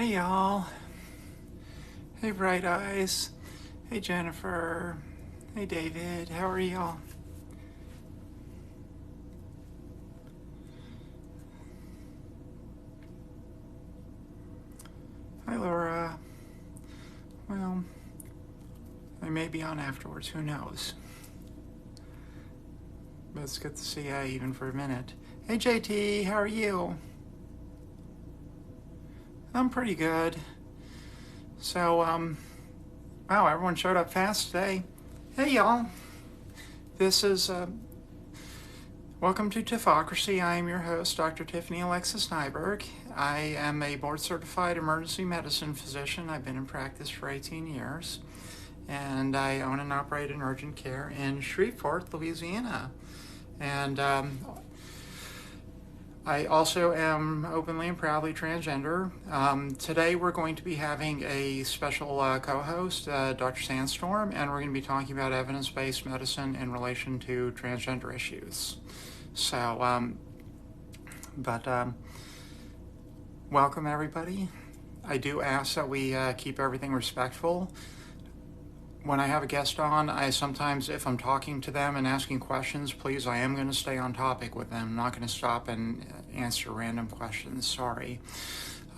Hey y'all. Hey Bright Eyes. Hey Jennifer. Hey David. How are y'all? Hi Laura. Well, I may be on afterwards. Who knows? But it's good to see you even for a minute. Hey JT. How are you? I'm pretty good. So, wow, everyone showed up fast today. Hey y'all. This is, welcome to Tiffocracy. I am your host, Dr. Tiffany Alexis Nyberg. I am a board-certified emergency medicine physician. I've been in practice for 18 years, and I own and operate an urgent care in Shreveport, Louisiana. And I also am openly and proudly transgender. Today we're going to be having a special co-host, Dr. Sandstorm, and we're going to be talking about evidence-based medicine in relation to transgender issues. So, welcome everybody. I do ask that we keep everything respectful. When I have a guest on, I sometimes, if I'm talking to them and asking questions, please, I am going to stay on topic with them. I'm not going to stop and answer random questions, sorry.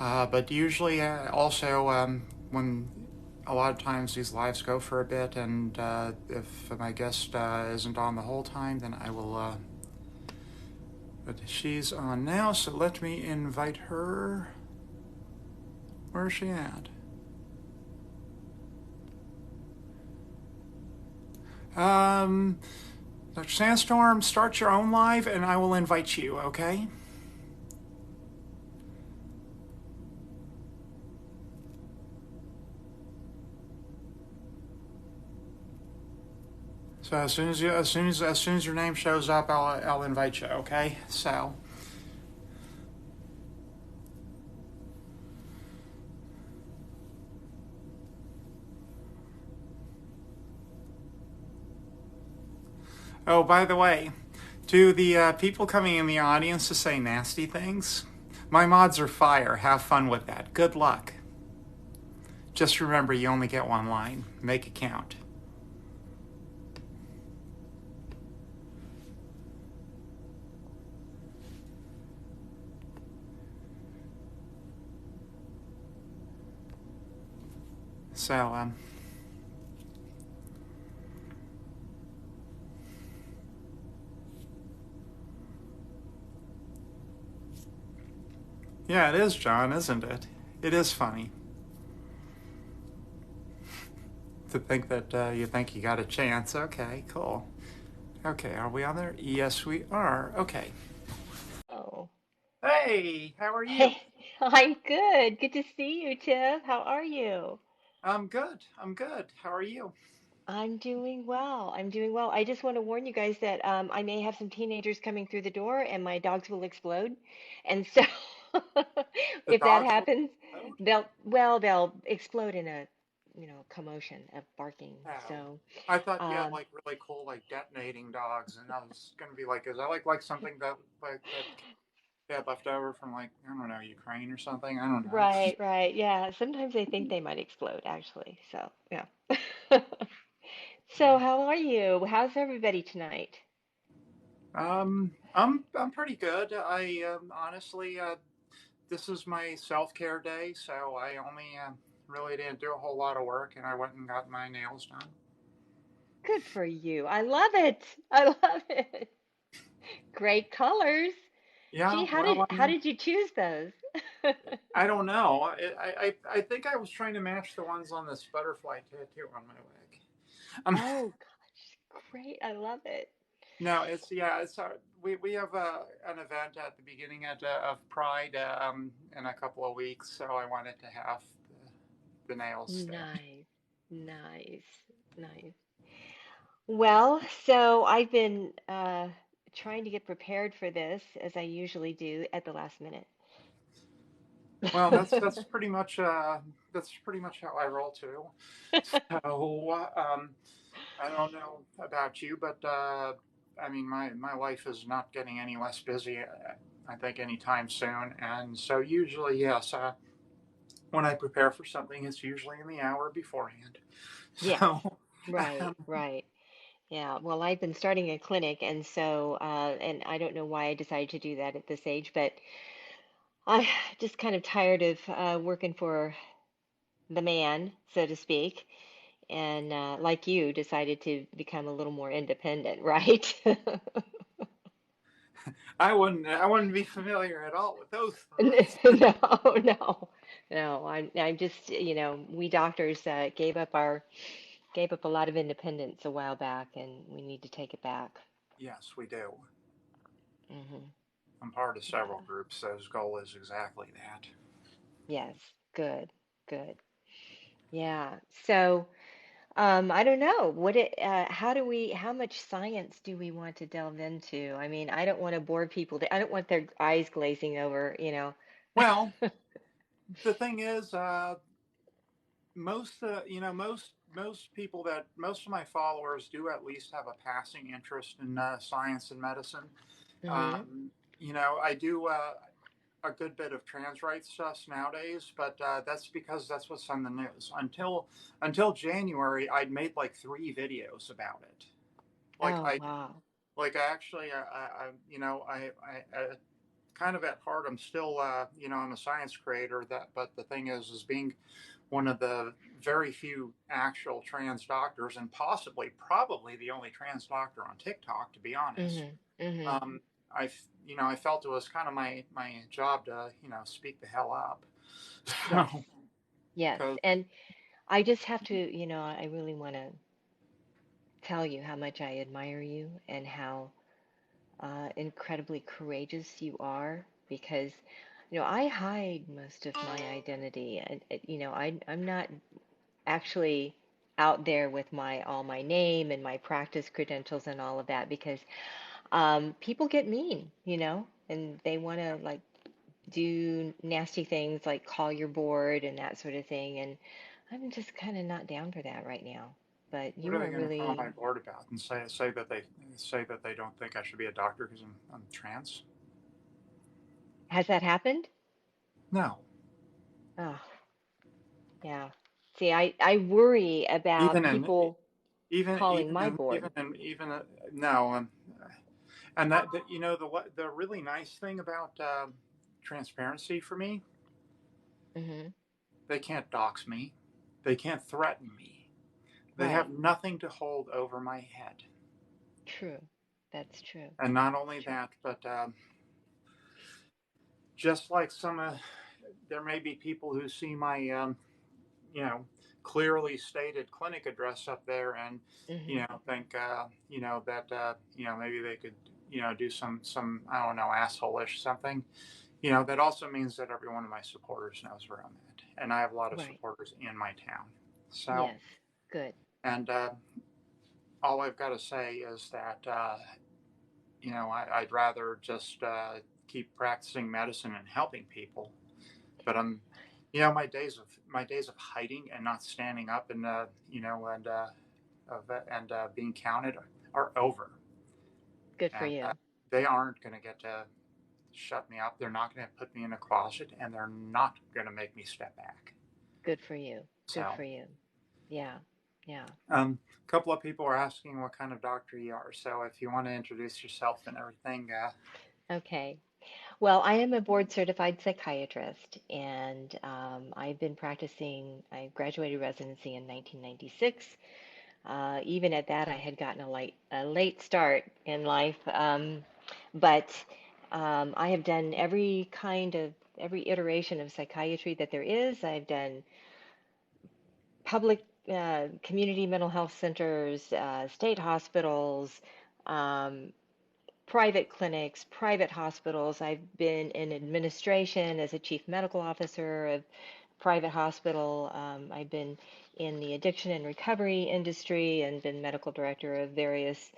But usually also when a lot of times these lives go for a bit, and if my guest isn't on the whole time, then I will, but she's on now, so let me invite her. Where is she at? Dr. Sandstorm, start your own live and I will invite you, okay? So as soon as your name shows up, I'll invite you, okay? Oh, by the way, to the people coming in the audience to say nasty things, my mods are fire. Have fun with that. Good luck. Just remember, you only get one line. Make it count. So, yeah, it is, John, isn't it? It is funny to think that you think you got a chance. Okay, cool. Okay, are we on there? Yes, we are. Okay. Oh, Hey, how are you? hey, I'm good. Good to see you, Tiff. How are you? I'm good. I'm good. How are you? I'm doing well. I'm doing well. I just want to warn you guys that I may have some teenagers coming through the door and my dogs will explode. And so The if that dogs will happens, explode? they'll explode in a, commotion of barking. Oh. So, I thought you had um, like really cool like detonating dogs, and I was gonna be like, is that like something that that they had left over from like I don't know Ukraine or something? I don't know. right, right. Yeah, sometimes I think they might explode actually. So, yeah. So, how are you? How's everybody tonight? I'm pretty good. I honestly this is my self care day, so I only really didn't do a whole lot of work, and I went and got my nails done. Good for you. I love it. I love it. Great colors. Yeah, Gee, how well, did how did you choose those? I don't know. I think I was trying to match the ones on this butterfly tattoo on my leg. Oh gosh, great. I love it. No, it's yeah, it's we have an event at the beginning of Pride in a couple of weeks, so I wanted to have the nails there. Nice. Nice. Nice. Well, so I've been trying to get prepared for this as I usually do at the last minute. Well, that's pretty much how I roll too. So I don't know about you, but I mean my life is not getting any less busy. I think anytime soon, and so usually yes. when I prepare for something, it's usually in the hour beforehand. Yes. So, Right, um, right. Yeah. Well, I've been starting a clinic, and so, and I don't know why I decided to do that at this age, but I just kind of tired of working for the man, so to speak, and like you, decided to become a little more independent, right? I wouldn't be familiar at all with those thoughts. No, no, no. I'm just, we doctors gave up a lot of independence a while back, and we need to take it back. Yes, we do. Hmm. I'm part of several Yeah. groups whose goal is exactly that. Yes. Good. Good. Yeah. So, I don't know. How much science do we want to delve into? I mean, I don't want to bore people. I don't want their eyes glazing over. Well, the thing is, most people that most of my followers do at least have a passing interest in science and medicine. Hmm. Um, I do a good bit of trans rights stuff nowadays, but that's because that's what's on the news. Until January, I'd made like 3 videos about it. Like Oh, I wow. like I actually I kind of at heart I'm still I'm a science creator. But the thing is being one of the very few actual trans doctors, and possibly probably the only trans doctor on TikTok, to be honest. Hmm. Hmm. um, I felt it was kind of my job to speak the hell up. Yes. So Yes. because And I just have to, I really want to tell you how much I admire you and how incredibly courageous you are because, I hide most of my identity. And, I'm not actually out there with my name and my practice credentials and all of that because people get mean, and they want to like do nasty things like call your board and that sort of thing. And I'm just kind of not down for that right now. But what you are they are going to call my really, board about and say that they don't think I should be a doctor because I'm trans? has that happened? No. Oh, yeah. See, I worry about Even in people even calling even my in board. even no. And that the really nice thing about transparency for me, Hmm. they can't dox me, they can't threaten me, they have Right. nothing to hold over my head. True. That's true. And not That's only true. that, but just like there may be people who see my you know clearly stated clinic address up there and Hmm. think that maybe they could do some I don't know assholeish something. That also means that every one of my supporters knows where I'm at, and I have a lot of Right. supporters in my town. So, Yes. Good. and all I've got to say is that I'd rather just keep practicing medicine and helping people. But my days of hiding and not standing up and being counted are over, Good for and you. they aren't going to get to shut me up. They're not going to put me in a closet, and they're not going to make me step back. Good for you. Good So, for you. Yeah. Yeah. a couple of people are asking what kind of doctor you are. So, if you want to introduce yourself and everything, Okay. Well, I am a board certified psychiatrist, and I've been practicing. I graduated residency in 1996. Even at that, I had gotten a late start in life, but I have done every iteration of psychiatry that there is. I've done public community mental health centers, state hospitals, um, private clinics, private hospitals. I've been in administration as a chief medical officer of private hospital. I've been in the addiction and recovery industry and been medical director of various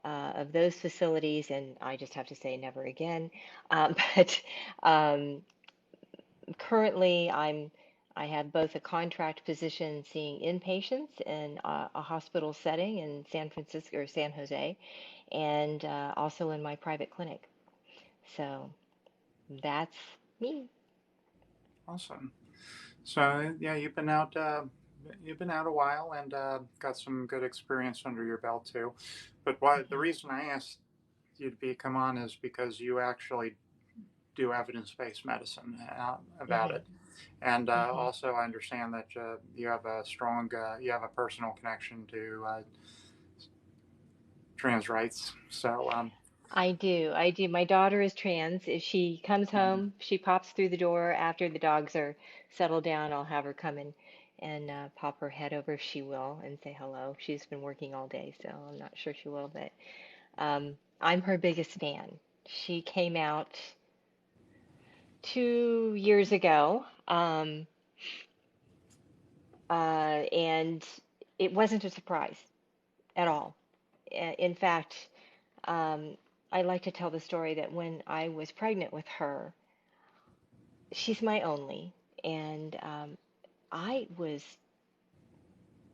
of those facilities. And I just have to say, never again. But um, currently, I have both a contract position seeing inpatients in a hospital setting in San Francisco or San Jose, and also in my private clinic. So that's me. awesome. So yeah, you've been out a while and got some good experience under your belt too. But why the Hmm. reason I asked you to come on is because you actually do evidence-based medicine about Hmm. it, and Hmm. also I understand that you have a strong you have a personal connection to trans rights. So I do. I do. My daughter is trans. If she comes mhm. home, she pops through the door after the dogs are settled down. I'll have her come in and pop her head over if she will and say hello. She's been working all day, so I'm not sure she will, but I'm her biggest fan. She came out 2 years ago, and it wasn't a surprise at all. In fact, I like to tell the story that when I was pregnant with her, she's my only, and I was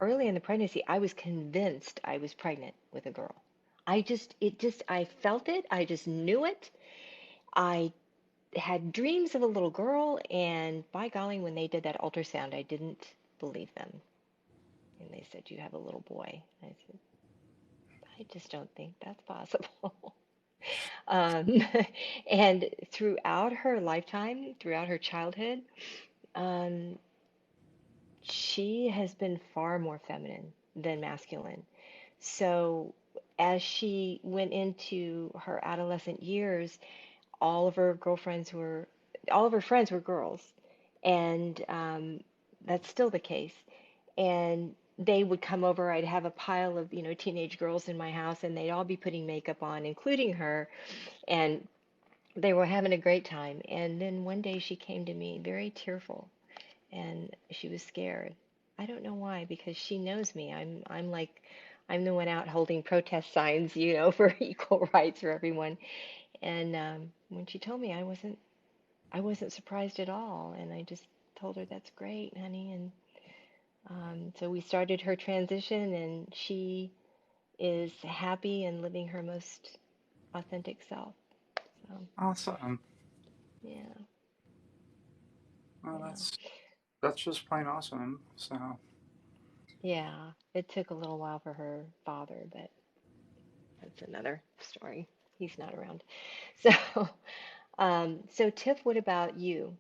early in the pregnancy, I was convinced I was pregnant with a girl. I felt it. I just knew it. I had dreams of a little girl, and by golly, when they did that ultrasound, I didn't believe them. And they said, "You have a little boy." I said, "I just don't think that's possible." Um, and throughout her lifetime, throughout her childhood, um, she has been far more feminine than masculine. So as she went into her adolescent years, all of her girlfriends were, all of her friends were girls, and that's still the case. And they would come over. I'd have a pile of, teenage girls in my house, and they'd all be putting makeup on, including her, and they were having a great time. And then one day she came to me very tearful, and she was scared. I don't know why, because she knows me. I'm like I'm the one out holding protest signs, for equal rights for everyone. And when she told me, I wasn't surprised at all, and I just told her that's great, honey. And so we started her transition, and she is happy and living her most authentic self. So Awesome. yeah, Well, yeah, that's just plain awesome. So yeah. It took a little while for her father, but that's another story. He's not around. So, so Tiff, what about you?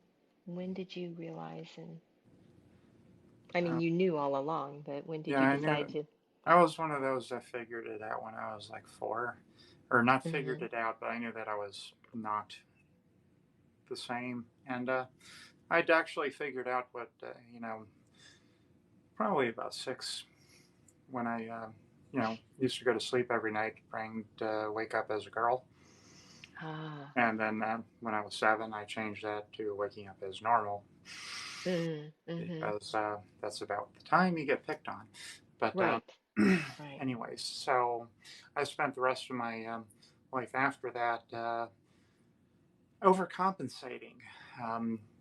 When did you realize, and I mean, uh, you knew all along, but when did yeah, you I decide knew to? I was one of those that figured it out when I was like 4, or not figured Hmm. it out, but I knew that I was not the same, and I'd actually figured out what probably about 6 when I used to go to sleep every night praying to wake up as a girl. Ah. And then when I was 7, I changed that to waking up as normal Mm, mm-hmm. because that's about the time you get picked on. But Right. Right. anyways, so I spent the rest of my life after that overcompensating.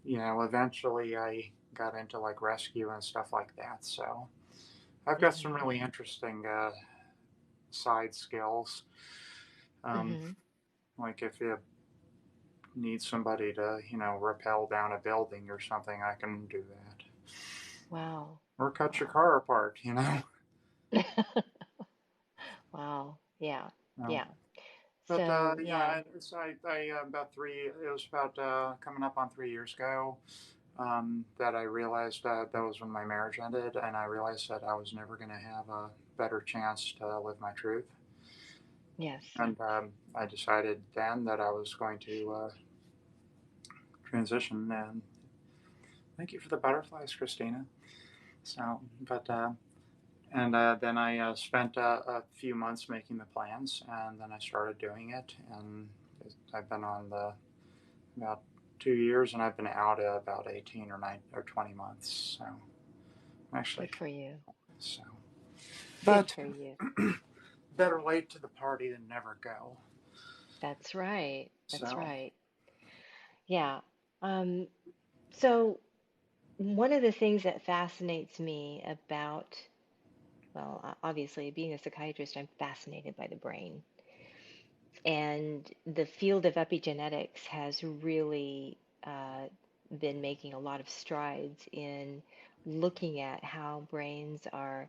Eventually I got into like rescue and stuff like that. So I've got some Mm-hmm. really interesting side skills. Um, Mm-hmm. like if you need somebody to, rappel down a building or something, I can do that. Wow. Or cut your Wow. car apart, Wow. Yeah. No. Yeah. But So, yeah. yeah, I about 3. It was about coming up on 3 years ago that I realized that was when my marriage ended, and I realized that I was never going to have a better chance to live my truth. Yes. And I decided then that I was going to transition. And thank you for the butterflies, Christina. So, but and then I spent a few months making the plans, and then I started doing it. And I've been on the about 2 years, and I've been out about 18 or 9 or 20 months. So actually, Good for you. so Good but for you. better late to the party than never go. That's right. That's So right. Yeah. Um, so one of the things that fascinates me about, well, obviously being a psychiatrist, I'm fascinated by the brain. And the field of epigenetics has really been making a lot of strides in looking at how brains are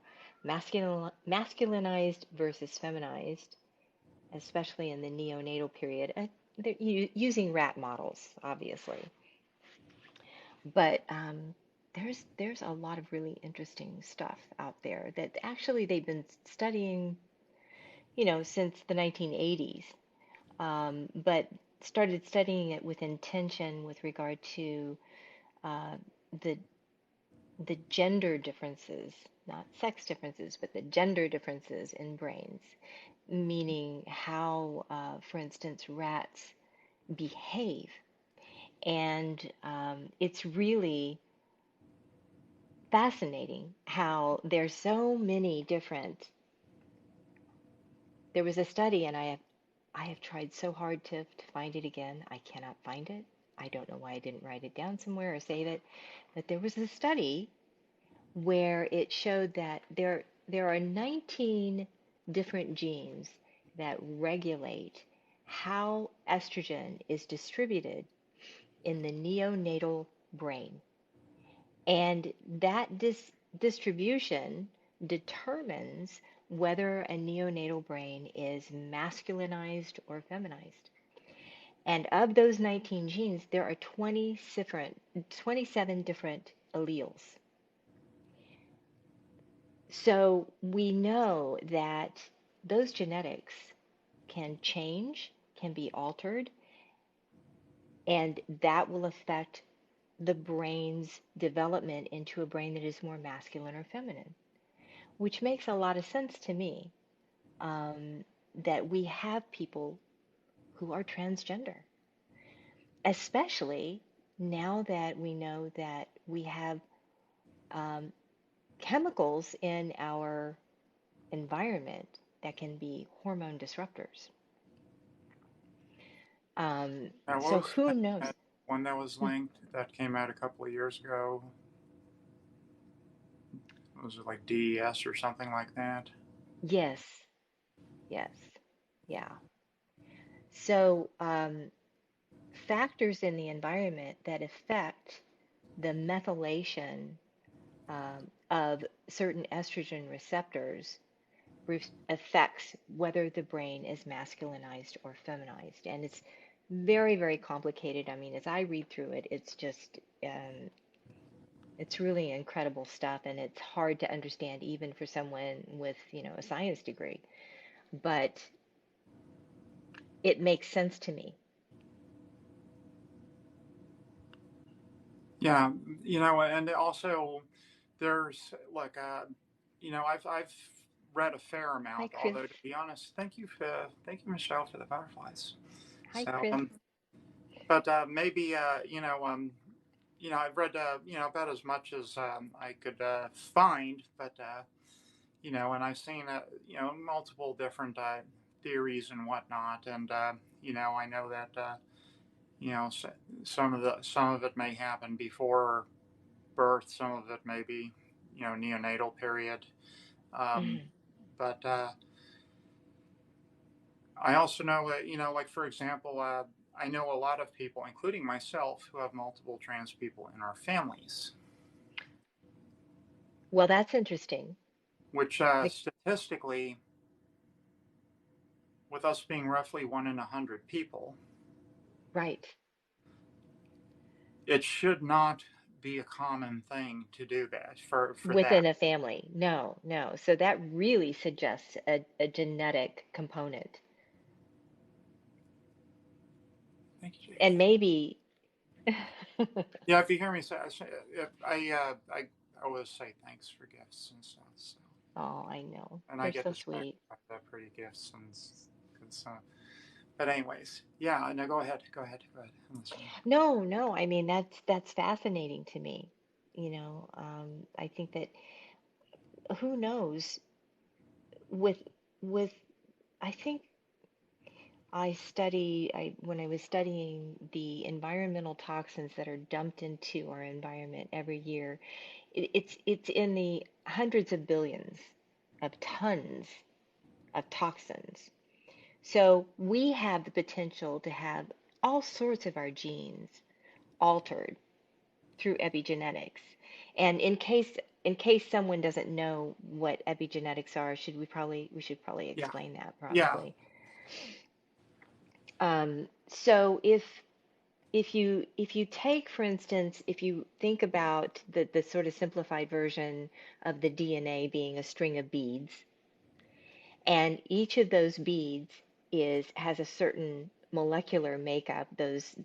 masculinized versus feminized, especially in the neonatal period. They're using rat models, obviously, but there's a lot of really interesting stuff out there that actually they've been studying, since the 1980s, but started studying it with intention with regard to uh, the the gender differences, not sex differences, but the gender differences in brains, meaning how, for instance, rats behave. And it's really fascinating how there's so many different. There was a study, and I have tried so hard to find it again. I cannot find it. I don't know why I didn't write it down somewhere or save it. But there was a study where it showed that there are 19 different genes that regulate how estrogen is distributed in the neonatal brain. And that distribution determines whether a neonatal brain is masculinized or feminized. And of those 19 genes, there are 27 different alleles. So we know that those genetics can change, can be altered, and that will affect the brain's development into a brain that is more masculine or feminine, which makes a lot of sense to me, that we have people who are transgender, especially now that we know that we have um, chemicals in our environment that can be hormone disruptors. Now, what So was who the knows? one that was linked that came out a couple of years ago? Was it like DES or something like that? Yes, yes, yeah. So factors in the environment that affect the methylation of certain estrogen receptors affects whether the brain is masculinized or feminized. And it's very, very complicated. I mean, as I read through it, it's really incredible stuff, and it's hard to understand even for someone with, a science degree. But it makes sense to me. Yeah, and also there's like I've read a fair Hi, amount. Chris. Although to be honest, thank you, Michelle, for the butterflies. Hi, So, Chris. but maybe I've read about as much as I could find, but and I've seen multiple different theories and whatnot, and I know that some of it may happen before birth, some of it may be neonatal period, um, Mhm. but I also know that like for example, I know a lot of people, including myself, who have multiple trans people in our families, Well, that's interesting. which Like, statistically, with us being roughly 1 in 100 people, right. it should not be a common thing to do that for Within that. a family. No, no. So that really suggests a genetic component. Thank you, And JD. maybe, Yeah, if you hear me say, if I always say thanks for gifts and stuff. So, oh, I know. and I They're get so distracted sweet. by the pretty gifts and so. But anyways, yeah. No, go ahead. Go ahead. Go ahead. I'm listening. No, no. I mean, that's fascinating to me. I think that who knows with with I think when I was studying the environmental toxins that are dumped into our environment every year, it's in the hundreds of billions of tons of toxins. So we have the potential to have all sorts of our genes altered. through epigenetics. And in case someone doesn't know what epigenetics are, we should probably Yeah. explain that Yeah. probably. So if you take, for instance, if you think about the sort of simplified version of the DNA being a string of beads, and each of those beads has a certain molecular makeup, those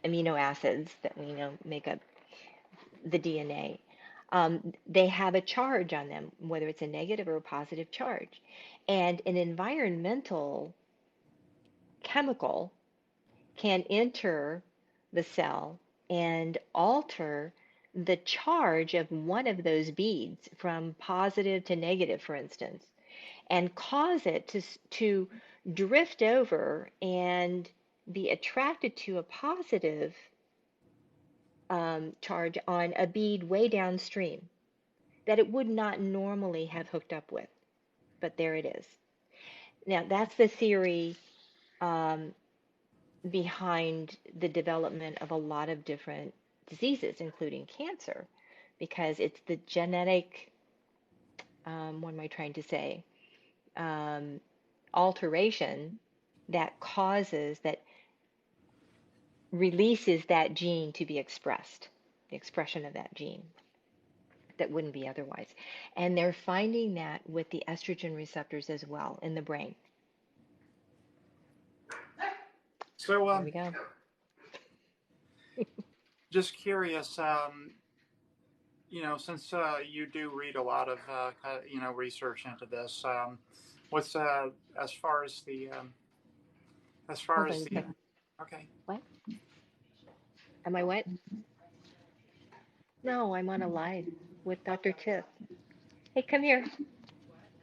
amino acids that we know make up the DNA. They have a charge on them, whether it's a negative or a positive charge. And an environmental chemical can enter the cell and alter the charge of one of those beads from positive to negative, for instance, and cause it to drift over and be attracted to a positive charge on a bead way downstream that it would not normally have hooked up with. But there it is. Now, that's the theory um, behind the development of a lot of different diseases, including cancer, because it's the genetic, what am I trying to say, um, alteration that releases that gene to be expressed, the expression of that gene that wouldn't be otherwise. And they're finding that with the estrogen receptors as well in the brain. So, There we go. just curious, since you do read a lot of, research into this, what's as far as the as far Hold as on a the second. okay. What? Am I what? No, I'm on a live with Dr. Tiff. Hey, come here.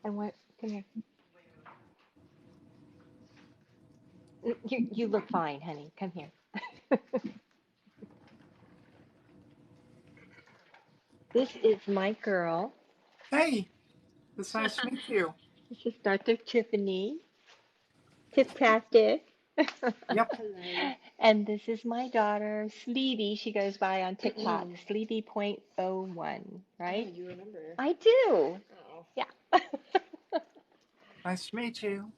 Come here. You look fine, honey. Come here. This is my girl. Hey, it's nice to meet you. This is Dr. Tiffany. Tifftastic. Yep. Hello. And this is my daughter, Sleevy. She goes by on TikTok, Sleevy.01, Oh, right? you remember. I do. Oh. Yeah. Nice to meet you.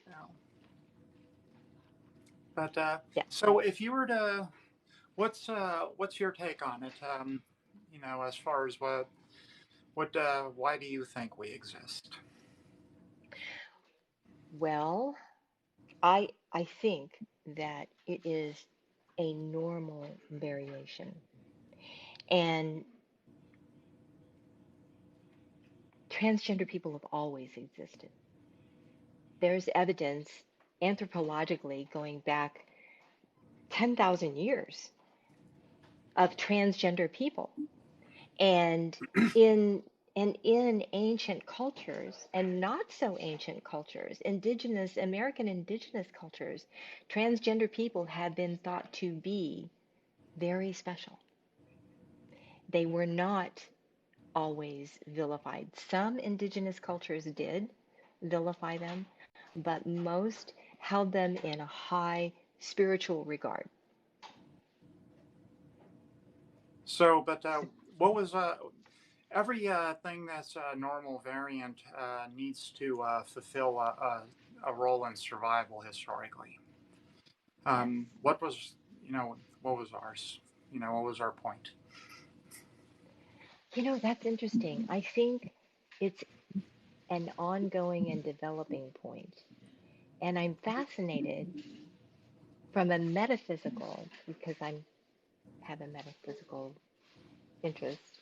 Oh. But Yeah. so if you were to, what's your take on it? As far as why do you think we exist? Well, I think that it is a normal variation. And transgender people have always existed. There's evidence anthropologically going back 10,000 years of transgender people. And in in ancient cultures and not so ancient cultures, American indigenous cultures, transgender people have been thought to be very special. They were not always vilified. Some indigenous cultures did vilify them, but most held them in a high spiritual regard. So, but what was every thing that's a normal variant needs to fulfill a role in survival historically. Yes. What was, what was ours? What was our point? That's interesting. I think it's an ongoing and developing point. And I'm fascinated from a metaphysical, because I have a metaphysical interest.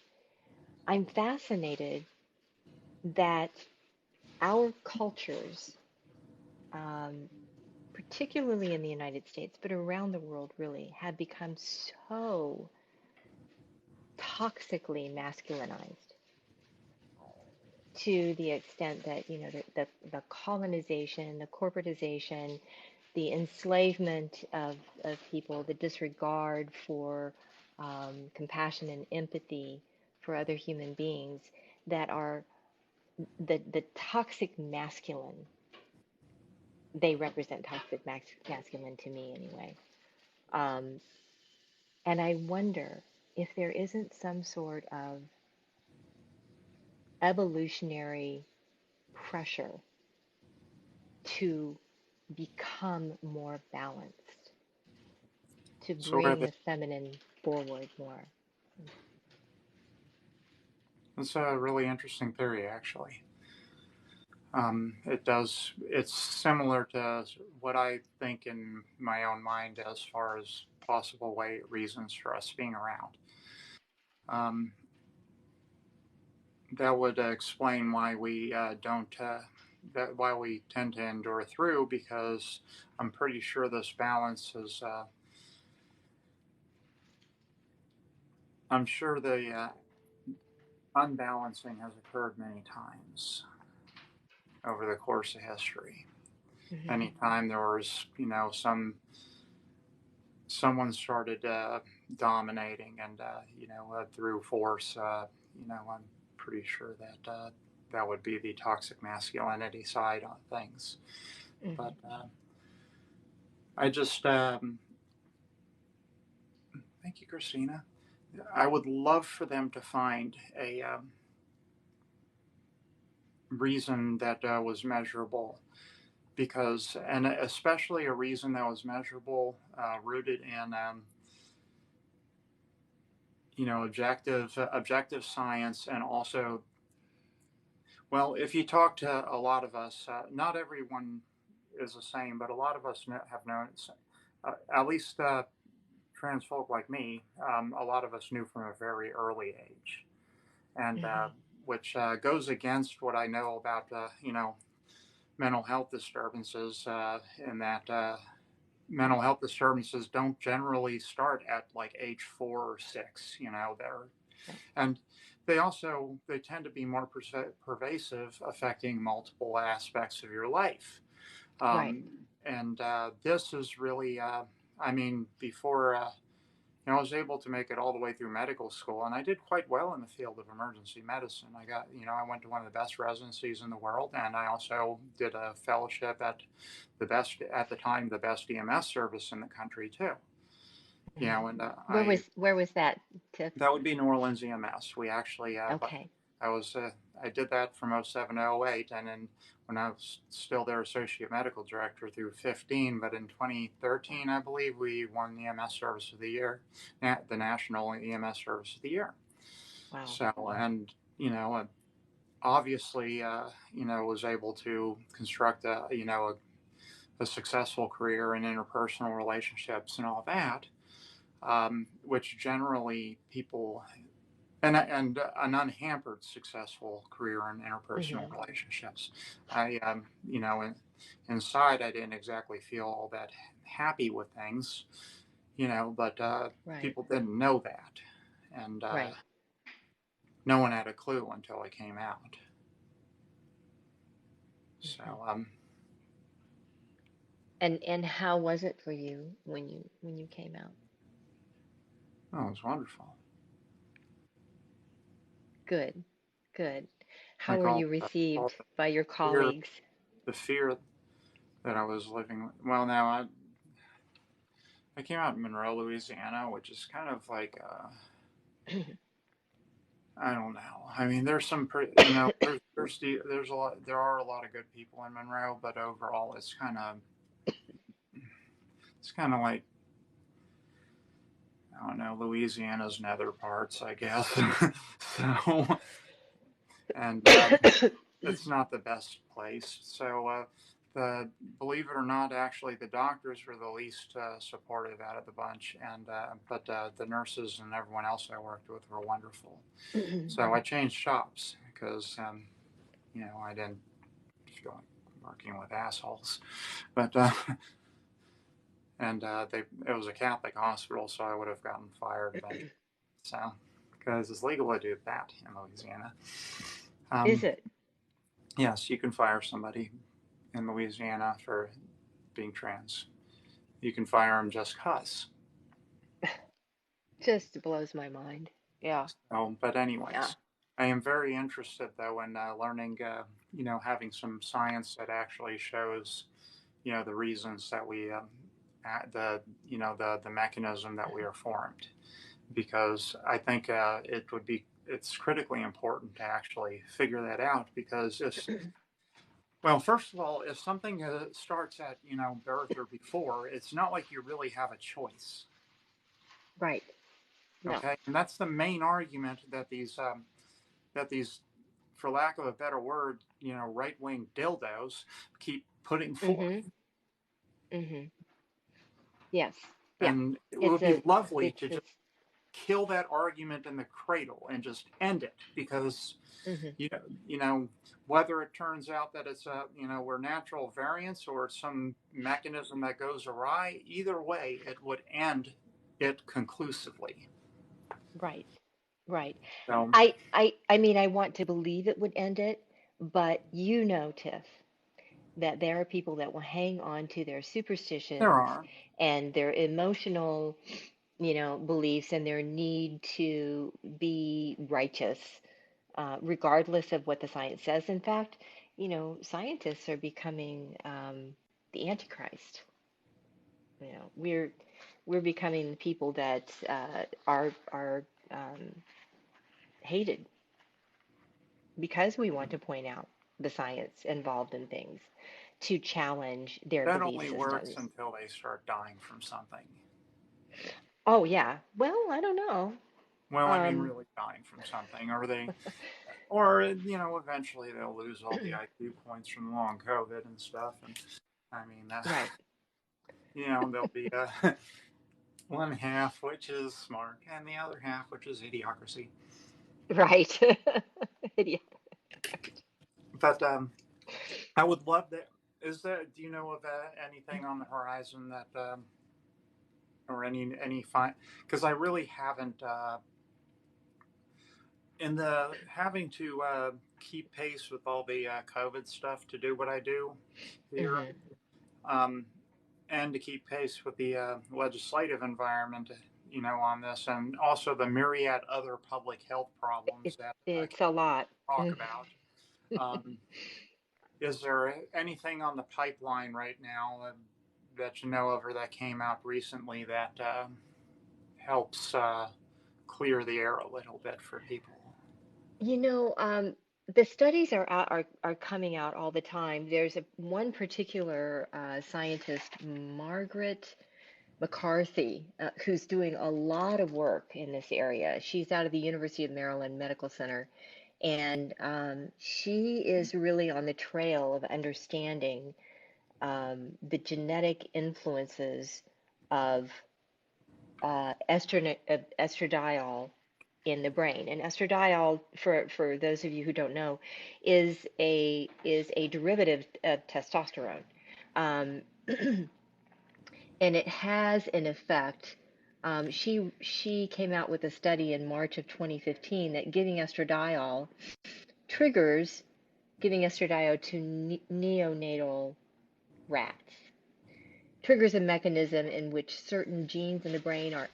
I'm fascinated that our cultures, um, particularly in the United States, but around the world really, have become so toxically masculinized to the extent that, the colonization, the corporatization, the enslavement of people, the disregard for compassion and empathy for other human beings that are the toxic masculine. They represent toxic masculine to me anyway. Um, And I wonder if there isn't some sort of evolutionary pressure to become more balanced, to So where bring the feminine forward more. that's a really interesting theory, actually. It's similar to what I think in my own mind as far as possible reasons for us being around. Um, that would explain why we don't, why we tend to endure through, because I'm pretty sure this balance is, I'm sure the unbalancing has occurred many times over the course of history. Mm-hmm. Anytime there was, someone started dominating and through force, I'm pretty sure that that would be the toxic masculinity side on things. Mm-hmm. But I just thank you, Christina. I would love for them to find a reason that was measurable, because, and especially a reason that was measurable, rooted in objective science. And also, well, if you talk to a lot of us, not everyone is the same, but a lot of us have known, at least trans folk like me, a lot of us knew from a very early age, and Mm-hmm. which goes against what I know about mental health disturbances, in that mental health disturbances don't generally start at like age 4 or 6. They're Right. and they tend to be more pervasive, affecting multiple aspects of your life. Right. And this is really, I mean, before I was able to make it all the way through medical school, and I did quite well in the field of emergency medicine. I went to one of the best residencies in the world, and I also did a fellowship at at the time, the best EMS service in the country too. Mm-hmm. And Where was that, Tiff? that would be New Orleans EMS. We actually, but Okay. I was, I did that from '07 to '08, and then when I was still their associate medical director through 15. But in 2013, I believe we won the EMS Service of the Year, the National EMS Service of the Year. Wow. So, and obviously, was able to construct a successful career in interpersonal relationships and all that, which generally people, and an unhampered successful career in interpersonal Mm-hmm. relationships. Inside, I didn't exactly feel all that happy with things, but Right. people didn't know that, and Right. no one had a clue until I came out. Mm-hmm. So, And how was it for you when you came out? oh, it was wonderful. Good. Good. How Like were you received all the by your fear, colleagues? the fear that I was living with. Well, now I came out in Monroe, Louisiana, which is kind of like, I don't know. I mean, there's some pretty, there's a lot, there are a lot of good people in Monroe, but overall, it's kind of like, I don't know, Louisiana's nether parts, I guess. So, and it's not the best place. So, believe it or not, actually, the doctors were the least supportive out of the bunch, and but the nurses and everyone else I worked with were wonderful. So I changed shops because I didn't feel like working with assholes, but and it was a Catholic hospital, so I would have gotten fired eventually. So, because it's legal to do that in Louisiana. Is Um, it? yes, you can fire somebody in Louisiana for being trans. You can fire them just cause. Just blows my mind. Yeah. But Yeah. anyways, I am very interested though in learning, having some science that actually shows, the reasons that we the mechanism that we are formed, because I think it's critically important to actually figure that out, because it's, well, first of all, if something starts at birth or before, it's not like you really have a choice. Right. No. Okay, and that's the main argument that these, for lack of a better word, right wing dildos keep putting forth. Mm-hmm. Mm-hmm. Yes. Yeah. And it would It's be a lovely it's to just it's kill that argument in the cradle and just end it, because mm-hmm. you know, whether it turns out that it's we're natural variants or it's some mechanism that goes awry, either way, it would end it conclusively. Right. Right. So I mean, I want to believe it would end it, but Tiff, that there are people that will hang on to their there superstitions are. and their emotional, beliefs and their need to be righteous, regardless of what the science says. In fact, scientists are becoming the Antichrist. We're becoming the people that are hated because we want to point out the science involved in things to challenge their That belief only works systems. until they start dying from something. Oh yeah. Well, I don't know. Well, I mean, Um, really dying from something, or eventually they'll lose all the IQ points from long COVID and stuff, and I mean, right. there'll be one half which is smart and the other half which is idiocracy. Right. Idiot. But I would love that. Is there? Do you know of anything on the horizon that, or any fine? Because I really haven't. In the having to keep pace with all the COVID stuff to do what I do here, Hmm. um, and to keep pace with the legislative environment, on this, and also the myriad other public health problems that I can It's a lot. talk about. Um, is there anything on the pipeline right now that you know of, or that came out recently, that helps clear the air a little bit for people? You know, the studies are coming out all the time. There's one particular scientist, Margaret McCarthy, who's doing a lot of work in this area. She's out of the University of Maryland Medical Center, and she is really on the trail of understanding the genetic influences of estradiol in the brain. And estradiol, for those of you who don't know, is a derivative of testosterone. Um, and it has an effect. She came out with a study in March of 2015 that triggers giving estradiol to neonatal rats, triggers a mechanism in which certain genes in the brain are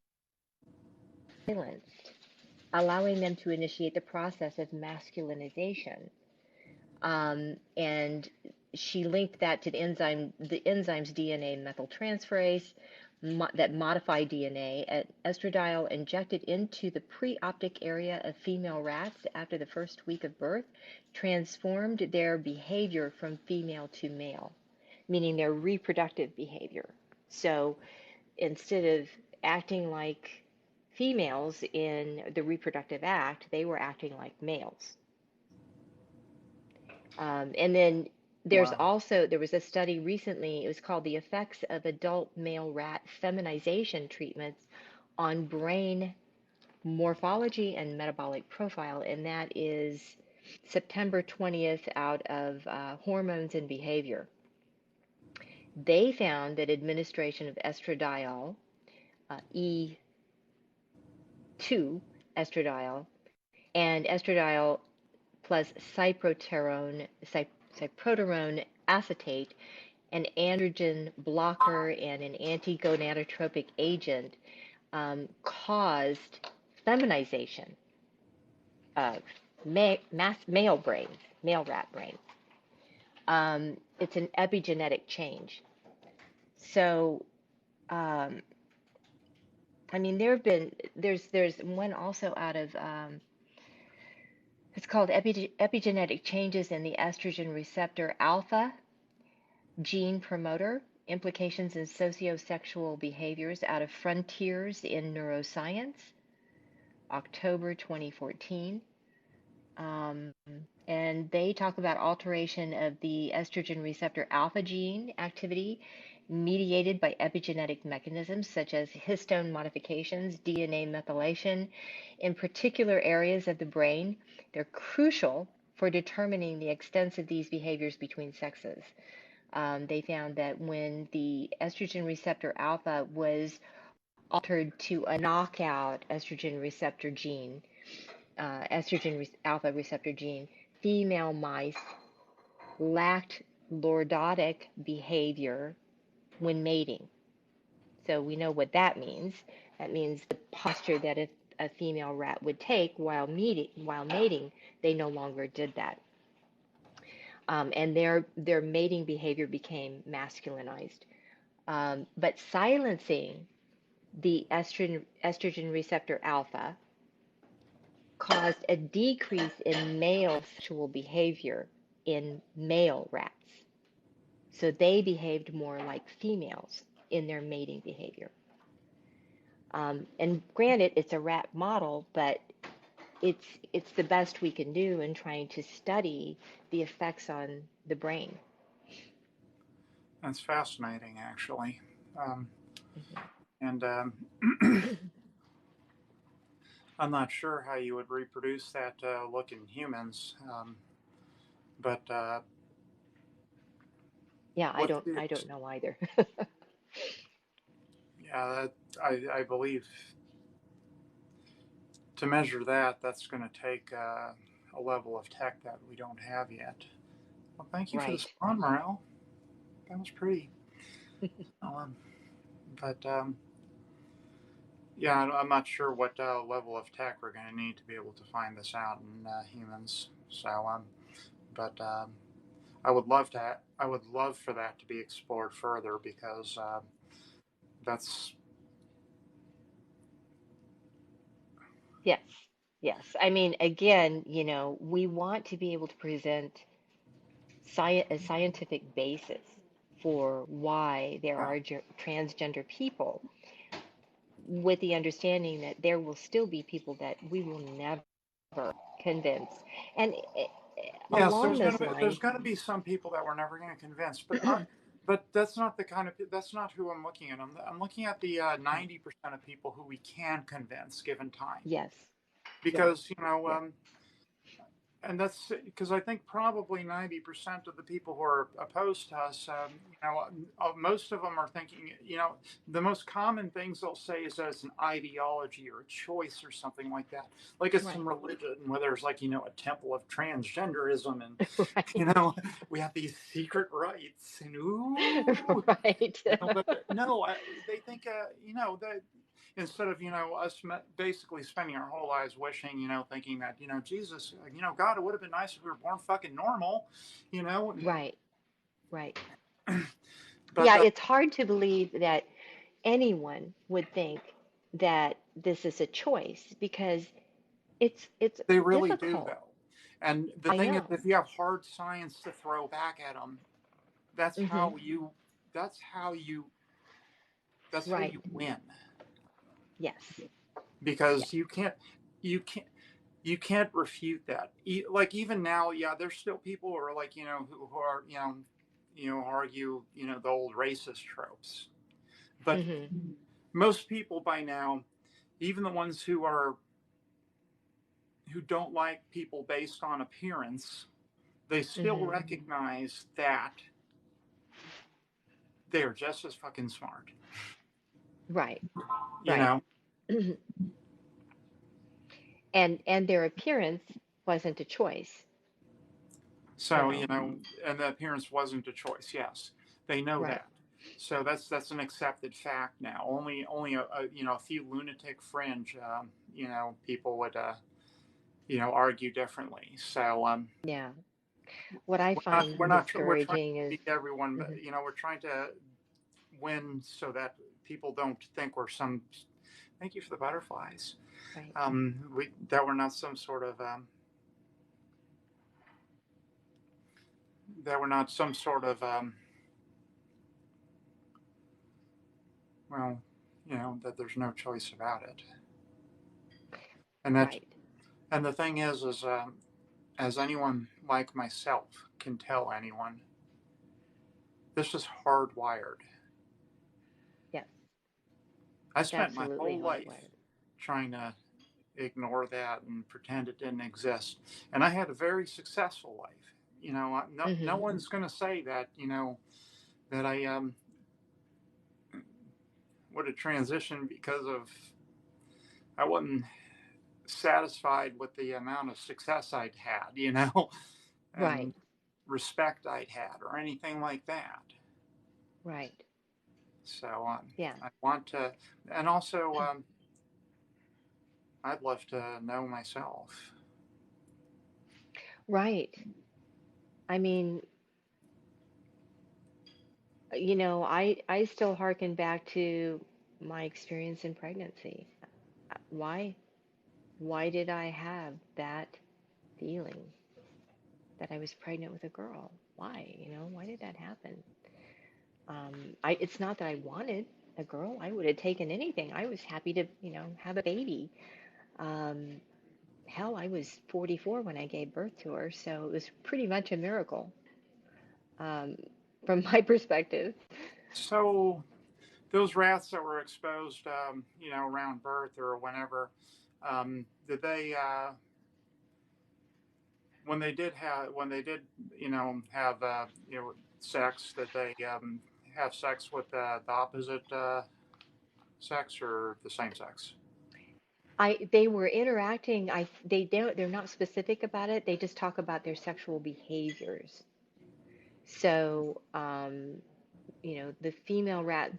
silenced, allowing them to initiate the process of masculinization. And she linked that to the enzymes DNA methyltransferase that modify DNA. Estradiol injected into the preoptic area of female rats after the first week of birth transformed their behavior from female to male, meaning their reproductive behavior. So instead of acting like females in the reproductive act, they were acting like males. And then Wow. there was a study recently, it was called The Effects of Adult Male Rat Feminization Treatments on Brain Morphology and Metabolic Profile, and that is September 20th out of Hormones and Behavior. They found that administration of estradiol, E2 estradiol, and estradiol plus cyproterone acetate, an androgen blocker and an anti-gonadotropic agent, caused feminization of male brains, male rat brains. It's an epigenetic change. So um, I mean, there's one also out of it's called epigenetic changes in the estrogen receptor alpha gene promoter, implications in sociosexual behaviors, out of Frontiers in Neuroscience, October 2014. Um, and they talk about alteration of the estrogen receptor alpha gene activity mediated by epigenetic mechanisms such as histone modifications, DNA methylation, in particular areas of the brain. They're crucial for determining the extent of these behaviors between sexes. They found that when the estrogen receptor alpha was altered to a knockout estrogen receptor gene, alpha receptor gene, female mice lacked lordotic behavior when mating. So we know what that means. That means the posture that a female rat would take while mating, they no longer did that. And their mating behavior became masculinized. But silencing the estrogen receptor alpha caused a decrease in male sexual behavior in male rats. So they behaved more like females in their mating behavior. And granted, it's a rat model, but it's the best we can do in trying to study the effects on the brain. That's fascinating, actually. Um, Mm-hmm. and I'm not sure how you would reproduce that look in humans, but Yeah, I what don't I it, don't know either. yeah, I believe to measure that, that's going to take a level of tech that we don't have yet. Well, thank you for the Right. spawn, Morel. That was pretty. Um, but yeah, I'm not sure what level of tech we're going to need to be able to find this out in humans. So, but I would love to. I would love for that to be explored further because that's Yes. Yes. I mean, again, we want to be able to present a scientific basis for why there yeah, are transgender people, with the understanding that there will still be people that we will never convince. And yes. along those There's lines, gonna be some people that we're never going to convince, but that's not who I'm looking at. I'm looking at the right. 90% of people who we can convince given time, Yes. Yes. because Yes. and that's because I think probably 90% of the people who are opposed to us, most of them are thinking, the most common things they'll say is that it's an ideology or a choice or something like that. Like it's Right. some religion where there's like, a temple of transgenderism and, Right. we have these secret rites and ooh, Right. but no, they think, that instead of us basically spending our whole lives wishing, thinking that Jesus, God, it would have been nice if we were born fucking normal, you know. Right. Right. But Yeah, it's hard to believe that anyone would think that this is a choice because it's they really do difficult. though. And the I thing is, know. if you have hard science to throw back at them, that's Hmm. how you that's how you that's how Right. you win, Yes. because Yes. you can't you can't refute that. Like even now, yeah, there's still people who are like, who are, argue, the old racist tropes. But Hmm. most people by now, even the ones who don't like people based on appearance, they still Hmm. recognize that they are just as fucking smart. Right. You Right. know. And their appearance wasn't a choice. So, So, and the appearance wasn't a choice. Yes, they know right. that. So that's an accepted fact now. Only a few lunatic fringe people would argue differently. So Yeah. What I we're not find we're not we're trying discouraging to is, beat everyone, but mhm, we're trying to when, so that people don't think we're some. Thank you for the butterflies. Right. That we're not some sort of that we're not some sort of well, that there's no choice about it. And that, Right. and the thing is as anyone like myself can tell anyone, this is hardwired. Yes. I It's spent my absolutely whole life hardwired. trying to ignore that and pretend it didn't exist. And I had a very successful life. No Hmm. one's going to say that, that I would have transitioned because of I wasn't satisfied with the amount of success I'd had, Right. and respect I'd had or anything like that. Right. So Yeah. I want to, and also I'd love to know myself. Right. I mean, I still hearken back to my experience in pregnancy. Why why did I have that feeling that I was pregnant with a girl? Why? Why did that happen? It's not that I wanted a girl. I would have taken anything. I was happy to, have a baby. Um, Hell, I was 44 when I gave birth to her, so it was pretty much a miracle, um, from my perspective. So those rats that were exposed, around birth or whenever, did they, when they did, have, sex, that they have sex with the opposite sex or the same sex? They were interacting. They're not specific about it. They just talk about their sexual behaviors. So, the female rats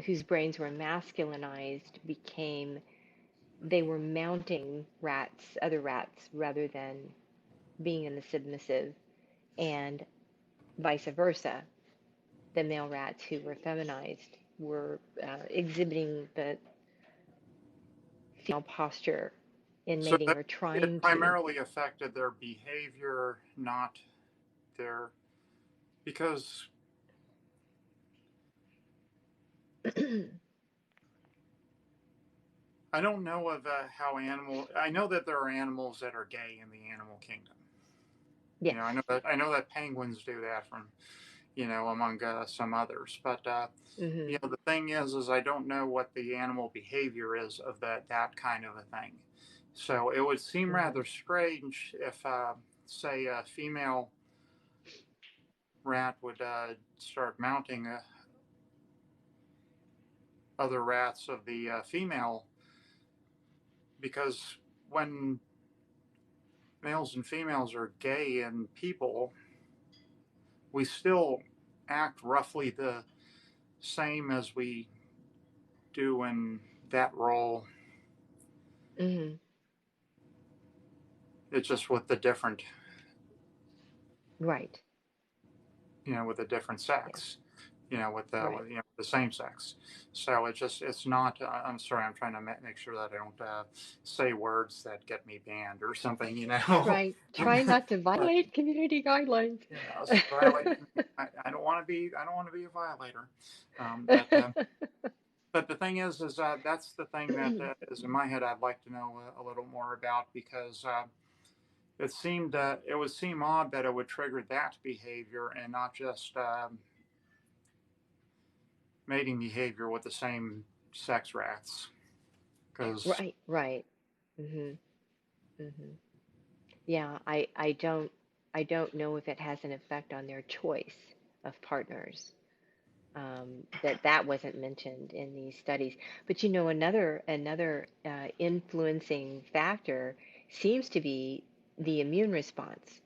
whose brains were masculinized they were mounting other rats, rather than being in the submissive, and vice versa. The male rats who were feminized were exhibiting the female posture in So mating, that or it trying to. primarily affected their behavior, not their, because I don't know of I know that there are animals that are gay in the animal kingdom. Yes. I know that penguins do that from, among some others. But Hmm. the thing is I don't know what the animal behavior is of that kind of a thing. So it would seem Hmm. rather strange if, say, a female rat would start mounting other rats of the female, because when males and females are gay and people, we still act roughly the same as we do in that role. Hmm. It's just with the different, Right. with a different Yes. sex, Right. the same sex. So it's not. I'm sorry. I'm trying to make sure that I don't say words that get me banned or something. Try not to violate community guidelines. Violate. I don't want to be. I don't want to be a violator. But but the thing is that's the thing that is in my head. I'd like to know a little more about, because it would seem odd that it would trigger that behavior and not just mating behavior with the same sex rats. Because Right, right. Hmm. Hmm. Yeah, I don't know if it has an effect on their choice of partners. That wasn't mentioned in these studies. But another influencing factor seems to be the immune response,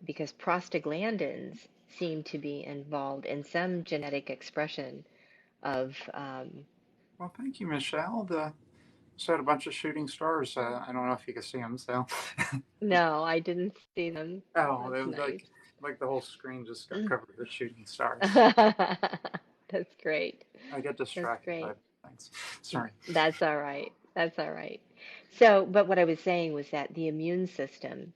because prostaglandins seem to be involved in some genetic expression of. well, thank you, Michelle. The said a bunch of shooting stars. I don't know if you can see them. So No, I didn't see them. oh, it That's was nice. like the whole screen just got covered with shooting stars. That's That's great. I get That's distracted by great. things. Sorry. That's all right. That's all right. So, but what I was saying was that the immune system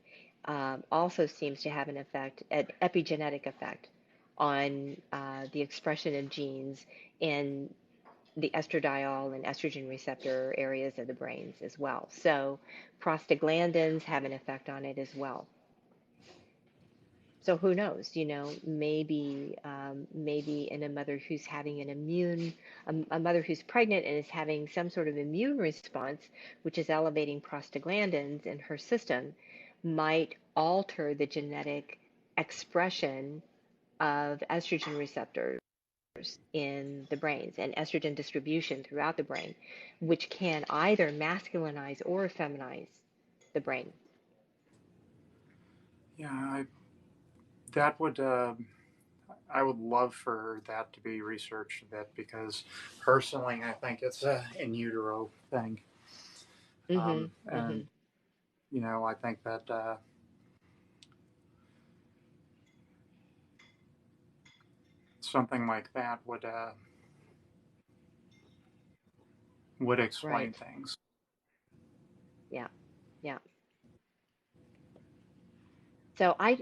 also seems to have an effect, an epigenetic effect on the expression of genes in the estradiol and estrogen receptor areas of the brains as well. So, prostaglandins have an effect on it as well. So who knows? Maybe in a mother who's having a mother who's pregnant and is having some sort of immune response, which is elevating prostaglandins in her system, might alter the genetic expression of estrogen receptors in the brains and estrogen distribution throughout the brain, which can either masculinize or feminize the brain. Yeah, that would I would love for that to be researched a bit because personally, I think it's a in utero thing, Hmm. Hmm. and I think that something like that would explain Right. things. Yeah. Yeah. So are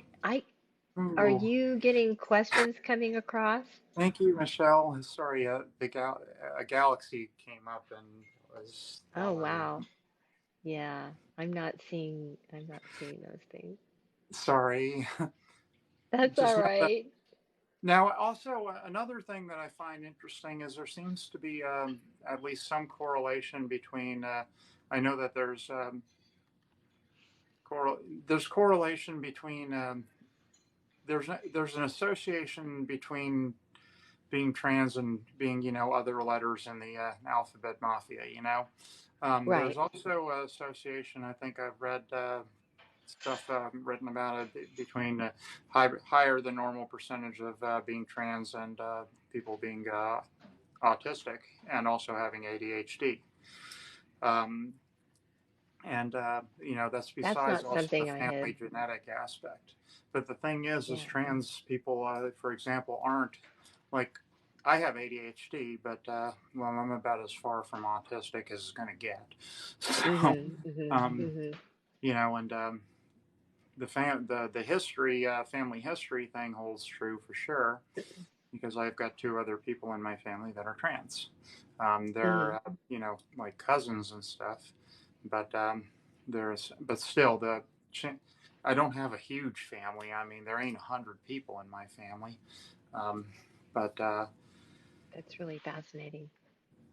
Ooh, you getting questions coming across? thank you, Michelle. Sorry, a galaxy came up and was Oh, following. wow. Yeah, I'm not seeing those things. Sorry, That's just all know that. right. Now, also another thing that I find interesting is there seems to be at least some correlation between. I know that there's correlation between there's an association between being trans and being other letters in the alphabet mafia. There's Right. also an association. I think I've read stuff written about it between higher than normal percentage of being trans and people being autistic and also having ADHD. Um, and that's That's besides not also the something I family had. genetic aspect. But the thing is Yeah. trans people, for example, aren't like I have ADHD, but well, I'm about as far from autistic as it's going to get. So, Mhm. Mhm. um, Mhm. and the history family history thing holds true for sure because I've got two other people in my family that are trans. They're Mhm. like cousins and stuff, but but still I don't have a huge family. I mean, there ain't 100 people in my family, um, but That's really fascinating.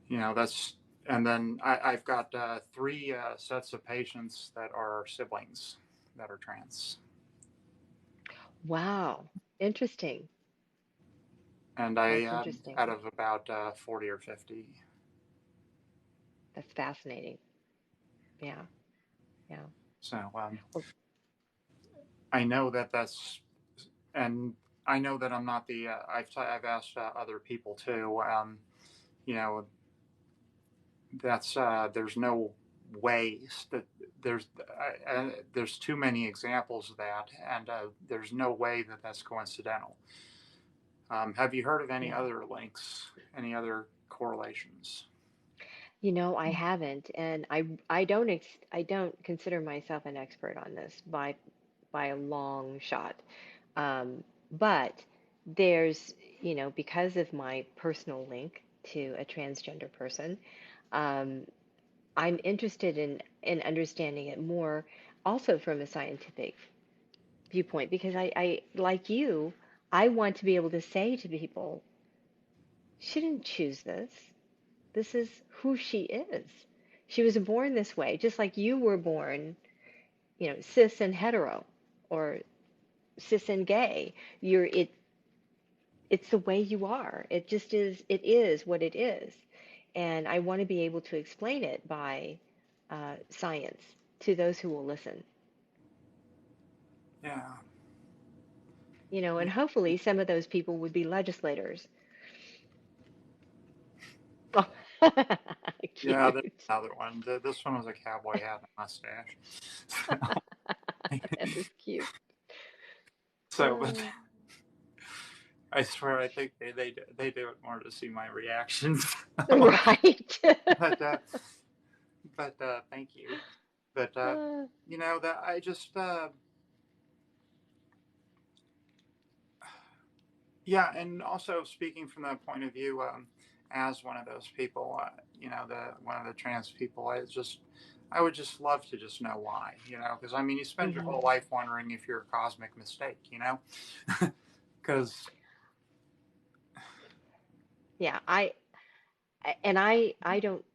that's and then I've got three sets of patients that are siblings that are trans. Wow. Interesting. And I That's interesting. out of about 40 or 50. That's fascinating. Yeah. Yeah. So Well, I know that's and I know that I'm not the. I've asked other people too. You know, that's there's no ways that there's too many examples of that, and there's no way that that's coincidental. Have you heard of any yeah. other links, any other correlations? I haven't, and I don't consider myself an expert on this by a long shot. But there's, because of my personal link to a transgender person, um, I'm interested in understanding it more, also from a scientific viewpoint, because I like you, I want to be able to say to people, she didn't choose this. This is who she is. She was born this way, just like you were born, cis and hetero, or cis and gay. It's the way you are. It is what it is. And I want to be able to explain it by science to those who will listen. Yeah, And hopefully some of those people would be legislators. Oh, yeah. There's cute. another one. This one was a cowboy hat and a mustache. That is cute. So, but Uh, I swear, I think they do it more to see my reactions. Right. but thank you. But Uh, that I just yeah, and also speaking from the point of view as one of those people, the one of the trans people, I would just love to just know why, because I mean, you spend your mhm. whole life wondering if you're a cosmic mistake, because Yeah, I don't,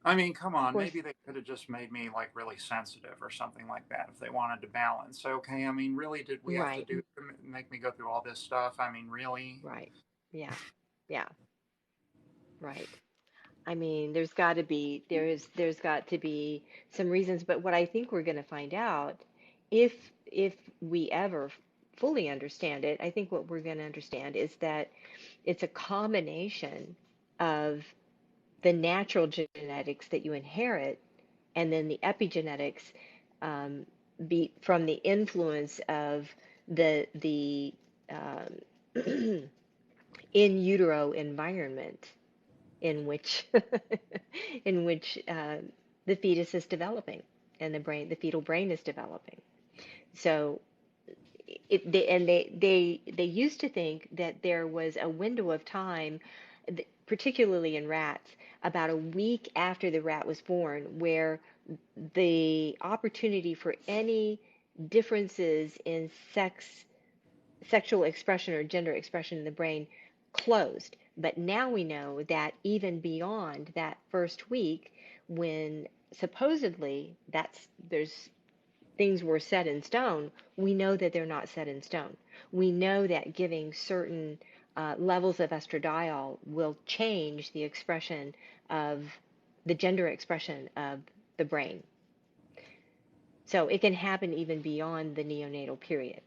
I mean, come of on, course, maybe they could have just made me like really sensitive or something like that if they wanted to balance. Okay, I mean, really, did we have to right, do make me go through all this stuff? I mean, really? right. Yeah, yeah, right. I mean, there's got to be some reasons, but what I think we're going to find out, if we ever fully understand it, I think what we're going to understand is that it's a combination of the natural genetics that you inherit and then the epigenetics, um, be from the influence of the um, in utero environment in which in which the fetus is developing and the fetal brain is developing. So they used to think that there was a window of time, particularly in rats, about a week after the rat was born, where the opportunity for any differences in sexual expression or gender expression in the brain closed. But now we know that even beyond that first week, when supposedly there's things were set in stone, we know that they're not set in stone. We know that giving certain levels of estradiol will change the expression of the gender expression of the brain. So it can happen even beyond the neonatal period.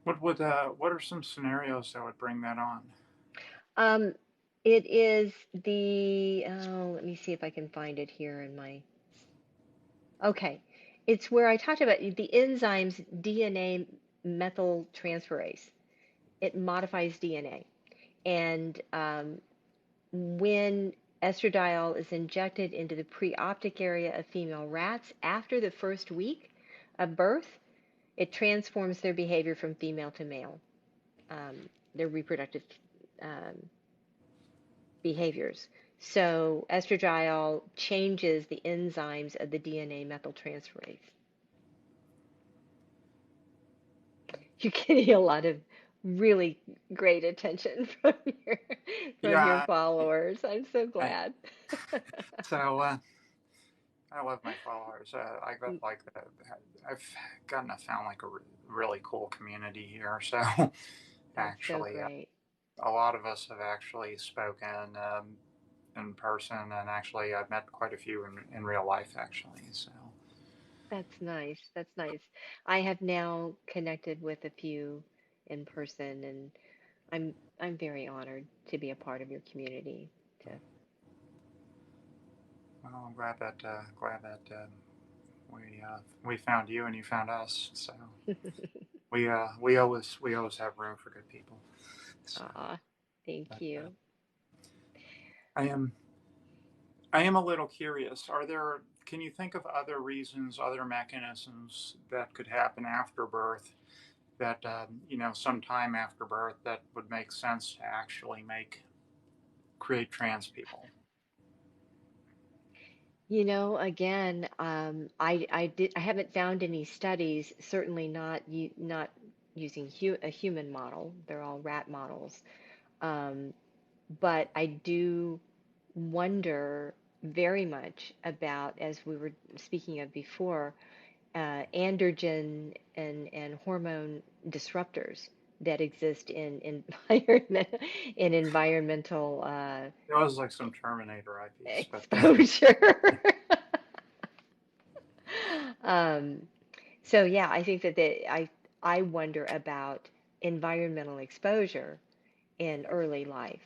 What are some scenarios that would bring that on? Um, it is let me see if I can find it here in my, okay. It's where I talked about the enzymes DNA methyltransferase. It modifies DNA. And when estradiol is injected into the preoptic area of female rats after the first week of birth, it transforms their behavior from female to male, their reproductive um, behaviors. So estradiol changes the enzymes of the DNA methyltransferase. You're getting a lot of really great attention from your Yeah, followers. I'm so I, glad. so I love my followers. I got like I've gotten to found like a really cool community here. So That's so actually, great. a lot of us have actually spoken in person, and actually, I've met quite a few in real life, actually. So, That's nice. That's nice. I have now connected with a few in person, and I'm very honored to be a part of your community. To well, I'm glad that we found you and you found us. So we always have room for good people. So, Aw, thank but you. I am I am a little curious. Can you think of other reasons, other mechanisms that could happen after birth that, sometime after birth that would make sense to actually create trans people? Again, I haven't found any studies, certainly not using a human model. They're all rat models. Um, but I do wonder very much about, as we were speaking of before, androgen and hormone disruptors that exist in environmental It was like some Terminator IPs, but exposure. Um, so yeah, I think I wonder about environmental exposure in early life,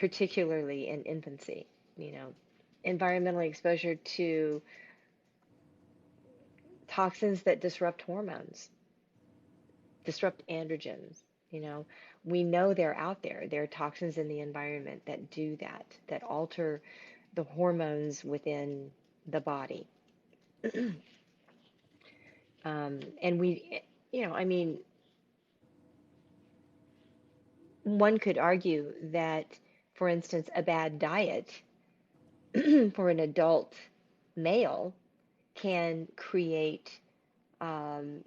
particularly in infancy. You know, environmental exposure to toxins that disrupt hormones, disrupt androgens. You know, we know they're out there. There are toxins in the environment that do that, that alter the hormones within the body. And we, I mean, one could argue that, for instance, a bad diet for an adult male can create, um,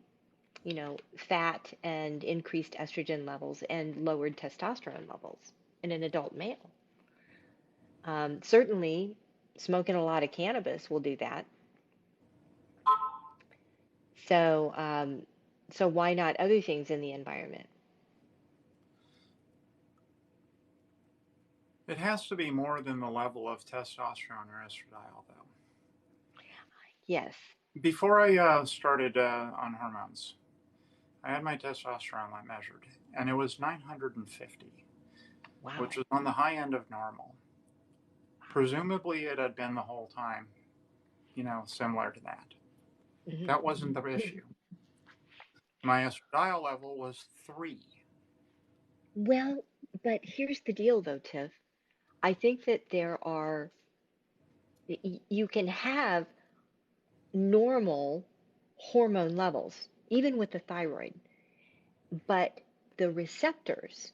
fat and increased estrogen levels and lowered testosterone levels in an adult male. Certainly, smoking a lot of cannabis will do that. So, so why not other things in the environment? It has to be more than the level of testosterone or estradiol, though. Yes. Before I started on hormones, I had my testosterone measured, and it was 950, which Wow. was on the high end of normal. Presumably, it had been the whole time, similar to that. Hmm. That wasn't the issue. My estradiol level was 3. Well, but here's the deal though, Tiff. I think that you can have normal hormone levels, even with the thyroid, but the receptors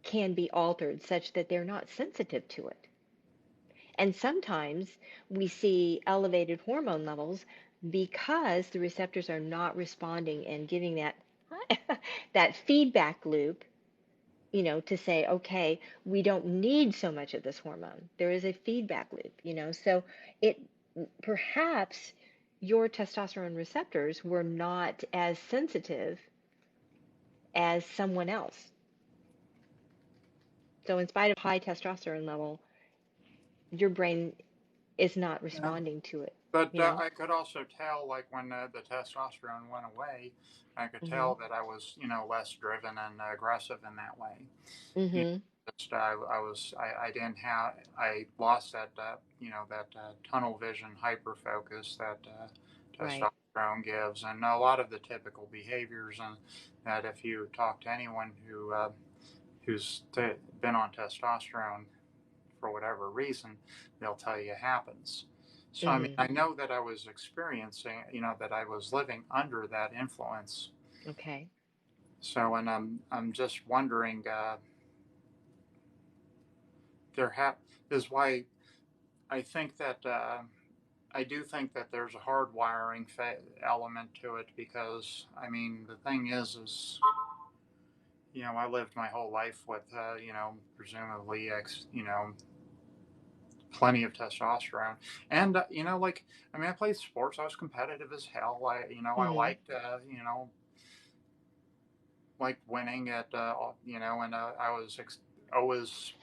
can be altered such that they're not sensitive to it. And sometimes we see elevated hormone levels because the receptors are not responding and giving that that feedback loop, to say, okay, we don't need so much of this hormone. There is a feedback loop, so it perhaps your testosterone receptors were not as sensitive as someone else. So in spite of high testosterone level, your brain is not Yeah. responding to it, But you know? I could also tell, like when the testosterone went away, I could Mhm. tell that I was, less driven and aggressive in that way. You Mhm. just I didn't have I lost that that tunnel vision, hyper focus that Right. testosterone gives, and a lot of the typical behaviors, and that if you talk to anyone who's been on testosterone for whatever reason, they'll tell you it happens. So I mean, Mhm. I know that I was experiencing, that I was living under that influence. Okay. So, and I'm just wondering, there have is why I think that I do think that there's a hardwiring element to it, because I mean the thing is I lived my whole life with presumably plenty of testosterone, and like I mean I played sports. I was competitive as hell. I Mhm. liked like winning at and I was always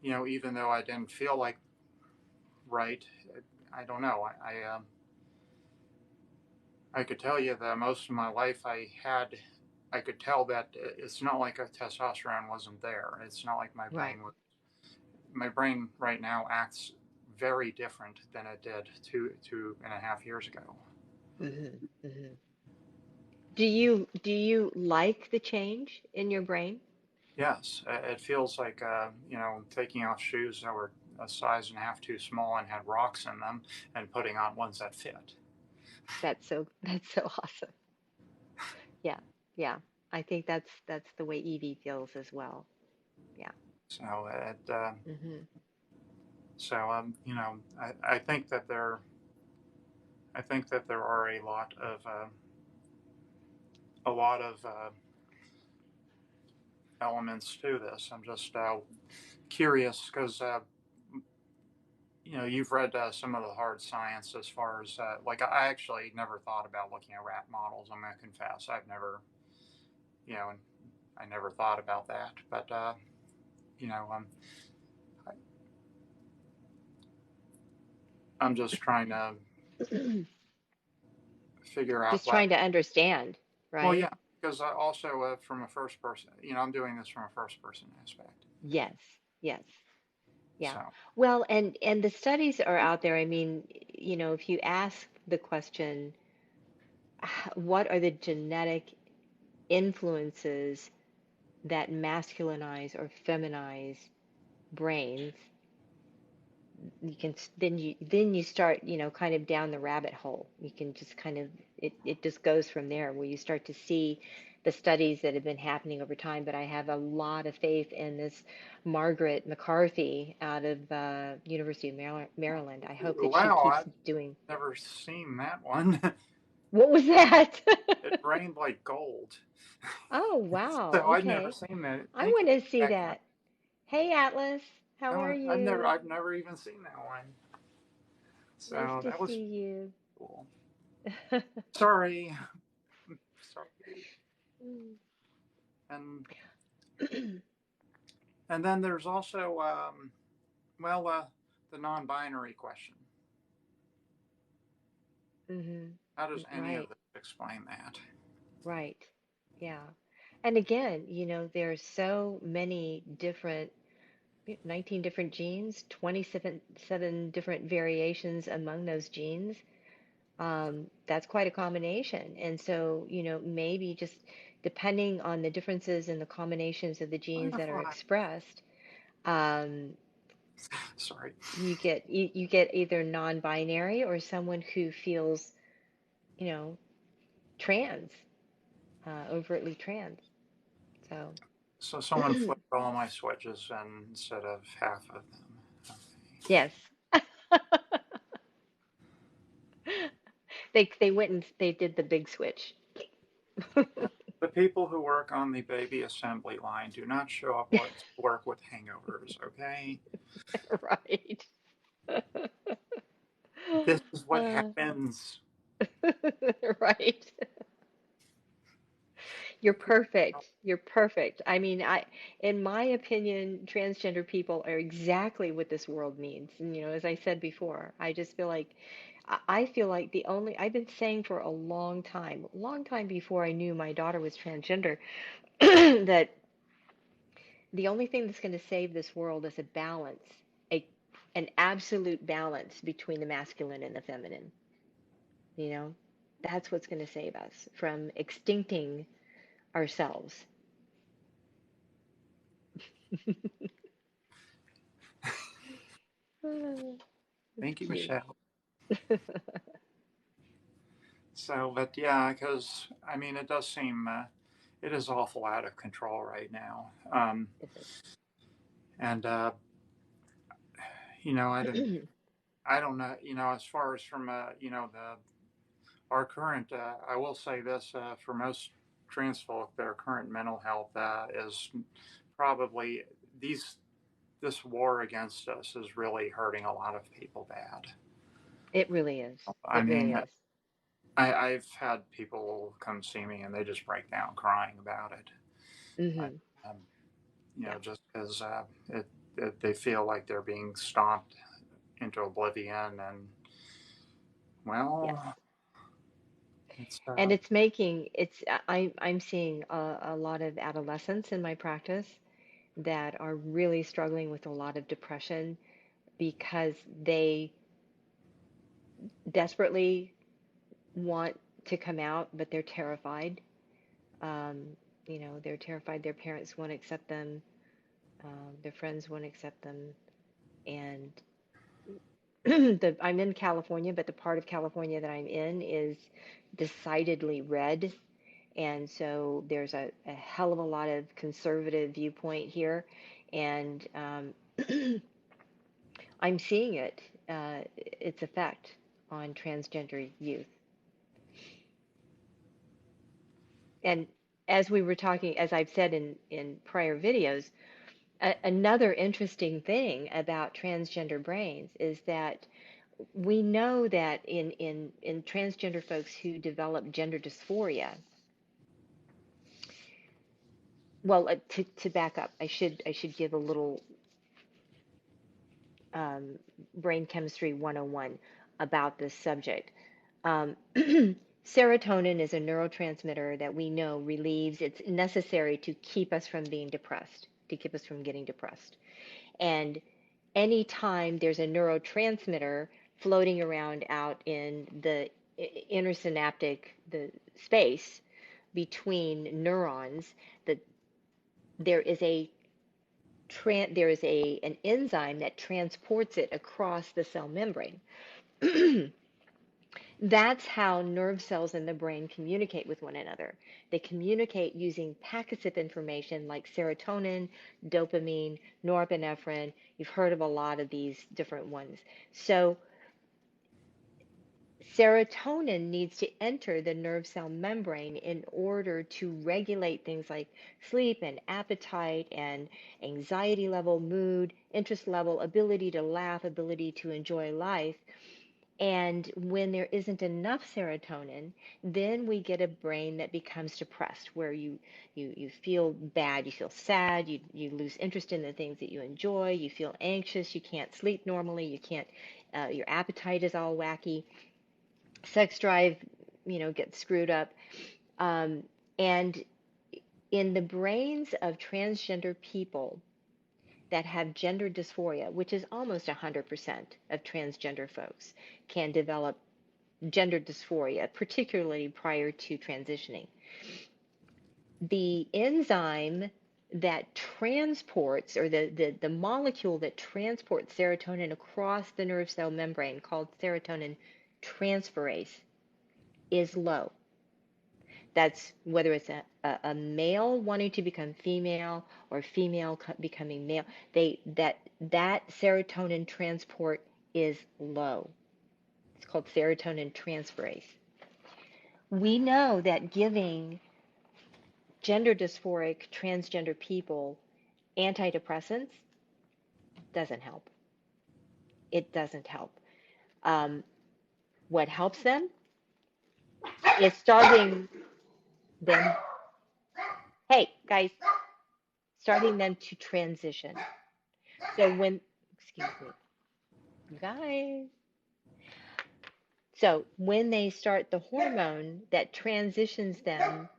even though I didn't feel like right. I don't know. I could tell you that most of my life I could tell that it's not like a testosterone wasn't there. It's not like Right. my brain right now acts very different than it did 2.5 years ago. Mhm. Mhm. Do you like the change in your brain? Yes, it feels like taking off shoes that were a size and a half too small and had rocks in them, and putting on ones that fit. That's so awesome. Yeah. Yeah. I think that's the way Evie feels as well. Yeah. So Mhm. I think that there are a lot of elements to this. I'm just curious because you've read some of the hard science as far as like I actually never thought about looking at rat models. I'm going to confess I've never you know I never thought about that, but you know um, I'm just trying to figure out Just trying to understand, well, right? yeah, because I also from a first person, I'm doing this from a first person aspect. Yes. Yes. Yeah. So, Well, and the studies are out there. I mean, if you ask the question, what are the genetic influences that masculinize or feminize brains, you can then you start, kind of down the rabbit hole. You can just kind of it just goes from there where you start to see the studies that have been happening over time. But I have a lot of faith in this Margaret McCarthy out of University of Maryland. I hope that she wow, keeps I've doing. never seen that one. What was that? It rained like gold. Oh, wow. So I've never Okay. seen that. I Thank you want to for see checking it. that. Hey, Atlas, how are No, you? I've never even seen that one. Nice So to that was see you. cool. Sorry, sorry. And then there's also well, the non-binary question. Hmm. How does any of Right, this explain that? right. Yeah. And again, there's so many different, 19 different genes, 27 different variations among those genes. That's quite a combination. And so, maybe just depending on the differences in the combinations of the genes that are Butterfly. expressed, um, Sorry. you get either non-binary or someone who feels, you know, trans, overtly trans. So, So someone flipped all my switches and instead of half of them. Okay. yes, they went and they did the big switch. The people who work on the baby assembly line do not show up to work with hangovers, okay? Right. This is what Uh, happens. right. You're perfect. You're perfect. I mean, in my opinion, transgender people are exactly what this world needs. And, as I said before, I just feel like, I feel like I've been saying for a long time before I knew my daughter was transgender, that the only thing that's going to save this world is a balance, a, an absolute balance between the masculine and the feminine. You know, that's what's going to save us from extincting ourselves. It's Thank you, cute. Michelle. So, but yeah, because I mean, it does seem it is awful out of control right now. And you know, I don't know. You know, as far as from you know the our current, I will say this for most trans folk, their current mental health is probably these this war against us is really hurting a lot of people bad. It really is. I It really mean, is. I've had people come see me and they just break down crying about it. I, Hmm. um, you Yeah. know, just because they feel like they're being stomped into oblivion, and Yes. well, it's And it's making it's I'm seeing a lot of adolescents in my practice that are really struggling with a lot of depression because they desperately want to come out, but they're terrified. Um, they're terrified their parents won't accept them, their friends won't accept them, and I'm in California, but the part of California that I'm in is decidedly red. And so there's a hell of a lot of conservative viewpoint here. And I'm seeing its effect on transgender youth. And as we were talking, as I've said in prior videos, another interesting thing about transgender brains is that we know that in transgender folks who develop gender dysphoria, well, to back up, I should give a little um, brain chemistry 101 about this subject. Serotonin is a neurotransmitter that we know relieves, it's necessary to keep us from being depressed, to keep us from getting depressed. And anytime there's a neurotransmitter floating around out in the intersynaptic the space between neurons, that there is a there is an enzyme that transports it across the cell membrane. That's how nerve cells in the brain communicate with one another. They communicate using packets of information like serotonin, dopamine, norepinephrine. You've heard of a lot of these different ones. So serotonin needs to enter the nerve cell membrane in order to regulate things like sleep and appetite and anxiety level, mood, interest level, ability to laugh, ability to enjoy life. And when there isn't enough serotonin, then we get a brain that becomes depressed, where you feel bad, you feel sad, you lose interest in the things that you enjoy, you feel anxious, you can't sleep normally, you can't, your appetite is all wacky, sex drive, gets screwed up. And in the brains of transgender people that have gender dysphoria, which is almost 100% of transgender folks can develop gender dysphoria, particularly prior to transitioning. The enzyme that transports, or the molecule that transports serotonin across the nerve cell membrane, called serotonin transferase, is low. That's whether it's a male wanting to become female or female becoming male. That serotonin transport is low. It's called serotonin transferase. We know that giving gender dysphoric transgender people antidepressants doesn't help. It doesn't help. Um, what helps them is starting them, hey guys, starting them to transition. So excuse me, you guys. So when they start the hormone that transitions them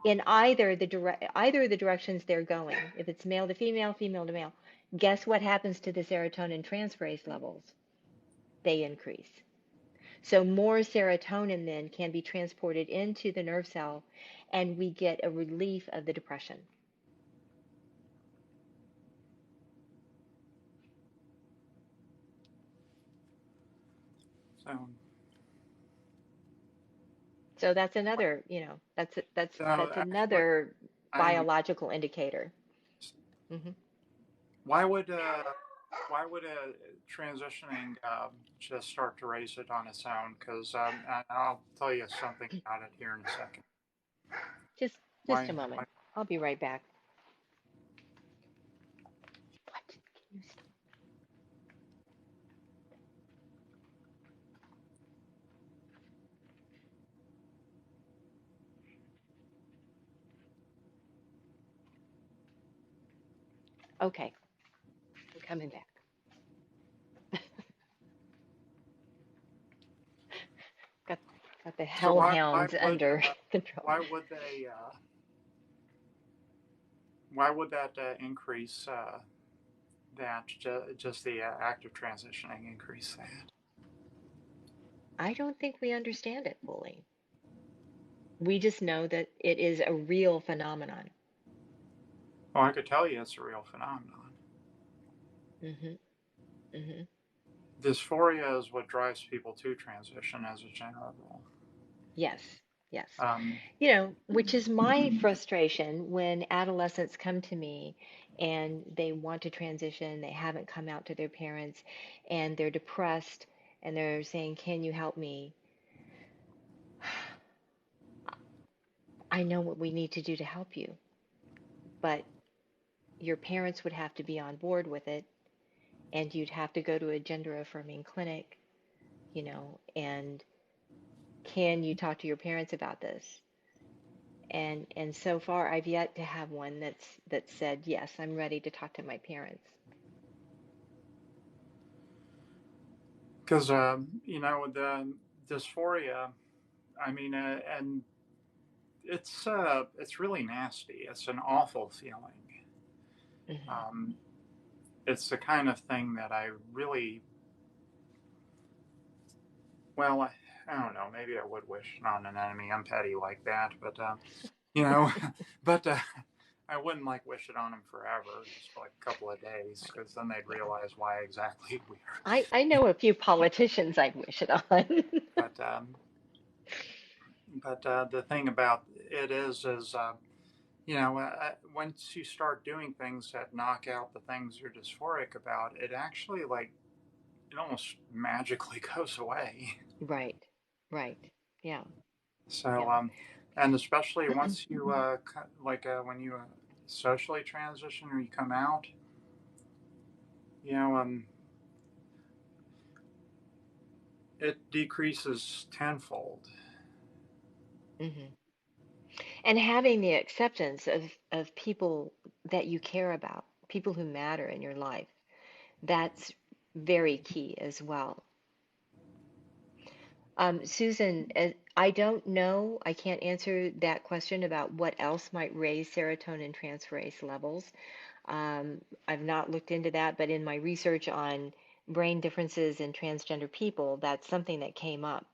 in either the directions they're going, if it's male to female, female to male, guess what happens to the serotonin transferase levels? They increase. So more serotonin then can be transported into the nerve cell, and we get a relief of the depression. So that's another, that's actually, another I'm. biological indicator. Hmm. Why would transitioning just start to raise it on its own? Because I'll tell you something about it here in a second. Just a Why? moment. I'll be right back. What? Can you stop? Okay, I'm coming back. Got got the So hellhounds under control. why would they why would that increase that just the act of transitioning increase that? I don't think we understand it fully. We just know that it is a real phenomenon. Well, I could tell you it's a real phenomenon. Hmm. Hmm. Dysphoria is what drives people to transition as a general rule. Yes, yes. Um, Which is my frustration when adolescents come to me and they want to transition, they haven't come out to their parents, and they're depressed and they're saying, "Can you help me?" I know what we need to do to help you, but your parents would have to be on board with it, and you'd have to go to a gender affirming clinic, and can you talk to your parents about this? And so far I've yet to have one that said, yes, I'm ready to talk to my parents. because the dysphoria, I mean, and it's really nasty. It's an awful feeling. Hmm. Um, it's the kind of thing that I really, well, I don't know, maybe I would wish it on an enemy. I'm petty like that, but, you know, but I wouldn't like wish it on them forever, just for like a couple of days, Right. because then they'd Yeah. realize why exactly we are. I know a few politicians I'd wish it on. But, the thing about it is, once you start doing things that knock out the things you're dysphoric about, it actually like it almost magically goes away. Right. Right. Yeah. So, Yeah. and especially once you when you socially transition or you come out, you know, it decreases tenfold. hmm And having the acceptance of people that you care about, people who matter in your life, that's very key as well. Susan, I don't know, I can't answer that question about what else might raise serotonin transferase levels. I've not looked into that, but in my research on brain differences in transgender people, that's something that came up.